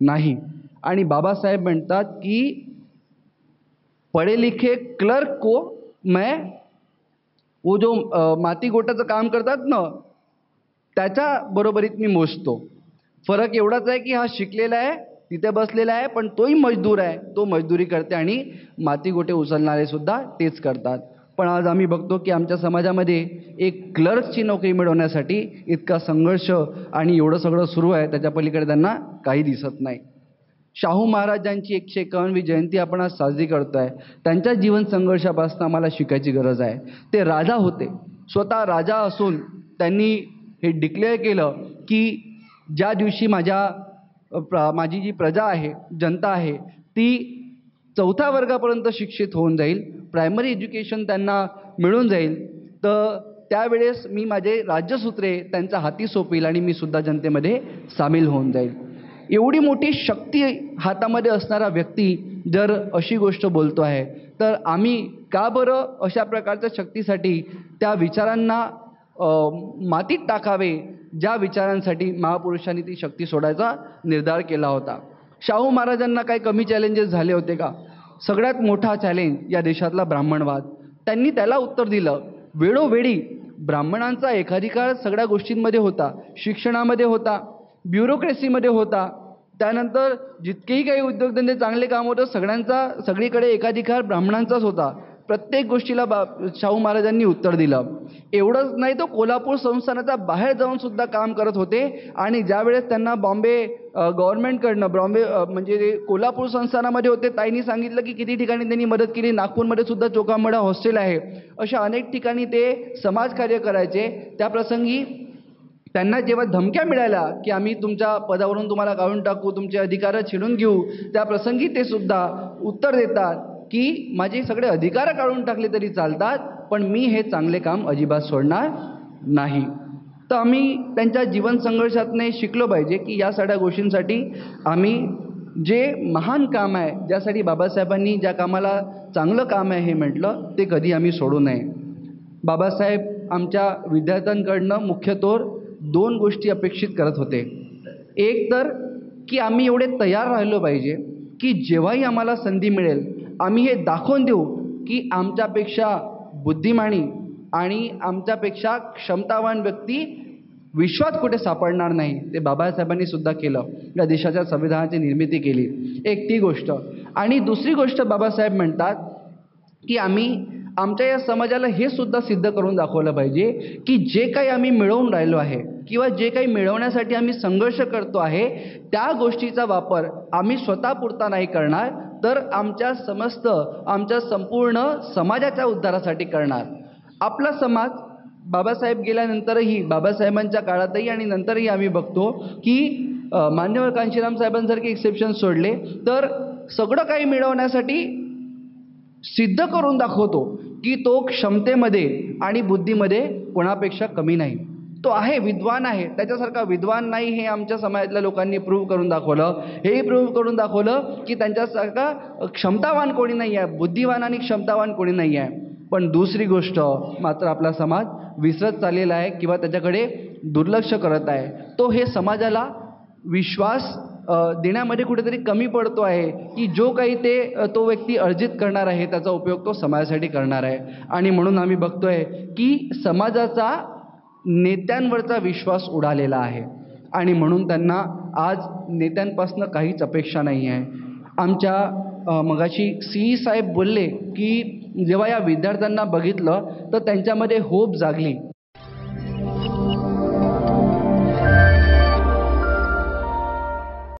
नाही. आणि बाबासाहेब म्हणतात की पढ़े लिखे क्लर्क को मैं वो जो माती गोटाचं काम करतात ना त्याच्या बरोबरीत मी मोजतो. फरक एवढाच आहे की हा शिकलेला आहे, तिथे बसलेला आहे, पण तोही मजदूर आहे, तो मजदुरी करते आणि माती गोटे उचलणारे सुद्धा तेच करतात. पण आज आम्ही बघतो की आमच्या समाजामध्ये एक क्लर्कची नोकरी मिळवण्यासाठी इतका संघर्ष आणि एवढं सगळं सुरू आहे, त्याच्या पलीकडे त्यांना काही दिसत नाही. शाहू महाराजांची 151वी जयंती आपण आज साजरी करतो आहे. त्यांच्या जीवन संघर्षापासून आम्हाला शिकायची गरज आहे. ते राजा होते, स्वतः राजा असून त्यांनी हे डिक्लेअर केलं की ज्या दिवशी माझी जी प्रजा आहे, जनता आहे, ती 4थ्या वर्गापर्यंत शिक्षित होऊन जाईल, प्रायमरी एज्युकेशन त्यांना मिळून जाईल, तर त्यावेळेस मी माझे राज्यसूत्रे त्यांच्या हाती सोपील आणि मी सुद्धा जनतेमध्ये सामील होऊन जाईल. एवढी मोठी शक्ती हातामध्ये असणारा व्यक्ती जर अशी गोष्ट बोलतो आहे, तर आम्ही का बरं अशा प्रकारच्या शक्तीसाठी त्या विचारांना मातीत टाकावे ज्या विचारांसाठी महापुरुषांनी ती शक्ती सोडायचा निर्धार केला होता. शाहू महाराजांना काही कमी चॅलेंजेस झाले होते का? सगळ्यात मोठा चॅलेंज या देशातला ब्राह्मणवाद. त्यांनी त्याला उत्तर दिलं. वेळोवेळी ब्राह्मणांचा एकाधिकार सगळ्या गोष्टींमध्ये होता, शिक्षणामध्ये होता, ब्युरोक्रेसीमध्ये होता, त्यानंतर जितकेही काही उद्योगधंदे चांगले काम होतं सगळीकडे एकाधिकार ब्राह्मणांचाच होता. प्रत्येक गोष्टीला शाहू महाराजांनी उत्तर दिलं. एवढंच नाही, तो कोल्हापूर संस्थानाच्या बाहेर जाऊन सुद्धा काम करत होते. आणि ज्यावेळेस त्यांना बॉम्बे गव्हर्नमेंटकडनं म्हणजे कोल्हापूर संस्थानामध्ये होते, ताईंनी सांगितलं की किती ठिकाणी त्यांनी मदत केली. नागपूरमध्ये सुद्धा चोकामडा हॉस्टेल आहे, अशा अनेक ठिकाणी ते समाजकार्य करायचे. त्या प्रसंगी त्यांना जेव्हा धमक्या मिळाल्या की आम्ही तुमच्या पदावरून तुम्हाला काढून टाकू, तुमचे अधिकार छीनून घेऊ, त्या प्रसंगी ते सुद्धा उत्तर देतात की माझे सगळे अधिकार काढून टाकले तरी चालतात, पण मी हे चांगले काम अजिबात सोडणार नाही. तर आम्ही त्यांच्या जीवन संघर्षातने शिकलो पाहिजे की या सगळ्या गोष्टींसाठी आम्ही जे महान काम आहे, ज्यासाठी बाबासाहेबांनी ज्या कामाला चांगलं काम आहे हे म्हटलं, ते कधी आम्ही सोडू नये. बाबासाहेब आमच्या विद्यार्थ्यांकडनं मुख्यतोर 2 गोष्टी अपेक्षित करत होते. एक तर की आम्ही एवढे तयार राहिलो पाहिजे की जेव्हाही आम्हाला संधी मिळेल आम्ही हे दाखवून देऊ की आमच्यापेक्षा बुद्धिमानी आणि आमच्यापेक्षा क्षमतावान व्यक्ती विश्वात कुठे सापडणार नाही. ते बाबासाहेबांनी सुद्धा केलं, या देशाच्या संविधानाची निर्मिती केली. एक ती गोष्ट. आणि दुसरी गोष्ट बाबासाहेब म्हणतात की आम्ही आमच्या या समाजाला हे सुद्धा सिद्ध करून दाखवलं पाहिजे की जे काही आम्ही मिळवून राहिलो आहे किंवा जे काही मिळवण्यासाठी आम्ही संघर्ष करतो आहे, त्या गोष्टीचा वापर आम्ही स्वतःपुरता नाही करणार, तर आमच्या संपूर्ण समाजाच्या उद्धारासाठी करणार. आपला समाज बाबासाहेब गेल्यानंतरही, बाबासाहेबांच्या काळातही आणि नंतरही आम्ही बघतो की मान्यवर कांशीराम साहेबांसारखे एक्सेप्शन सोडले तर सगळं काही मिळवण्यासाठी सिद्ध करून दाखवतो की तो क्षमतेमध्ये आणि बुद्धीमध्ये कोणापेक्षा कमी नाही. तो आहे, विद्वान आहे, त्याच्यासारखा विद्वान नाही हे आमच्या समाजातल्या लोकांनी प्रूव्ह करून दाखवलं. हेही प्रूव्ह करून दाखवलं की त्यांच्यासारखा क्षमतावान कोणी नाही आहे, बुद्धिवान आणि क्षमतावान कोणी नाही आहे. पण दुसरी गोष्ट मात्र आपला समाज विसरत चाललेला आहे किंवा त्याच्याकडे दुर्लक्ष करत आहे. तो हे समाजाला विश्वास देण्यामध्ये कुठेतरी कमी पडतो आहे की जो काही तो व्यक्ती अर्जित करणार आहे त्याचा उपयोग तो समाजासाठी करणार आहे. आणि म्हणून आम्ही बघतोय की समाजाचा नेत्यांवरचा विश्वास उडालेला आहे आणि म्हणून त्यांना आज नेत्यांपासून काहीच अपेक्षा नाही आहे. आमच्या मगाशी CE साहेब बोलले की जेव्हा या विद्यार्थ्यांना बघितलं तर त्यांच्यामध्ये होप जागली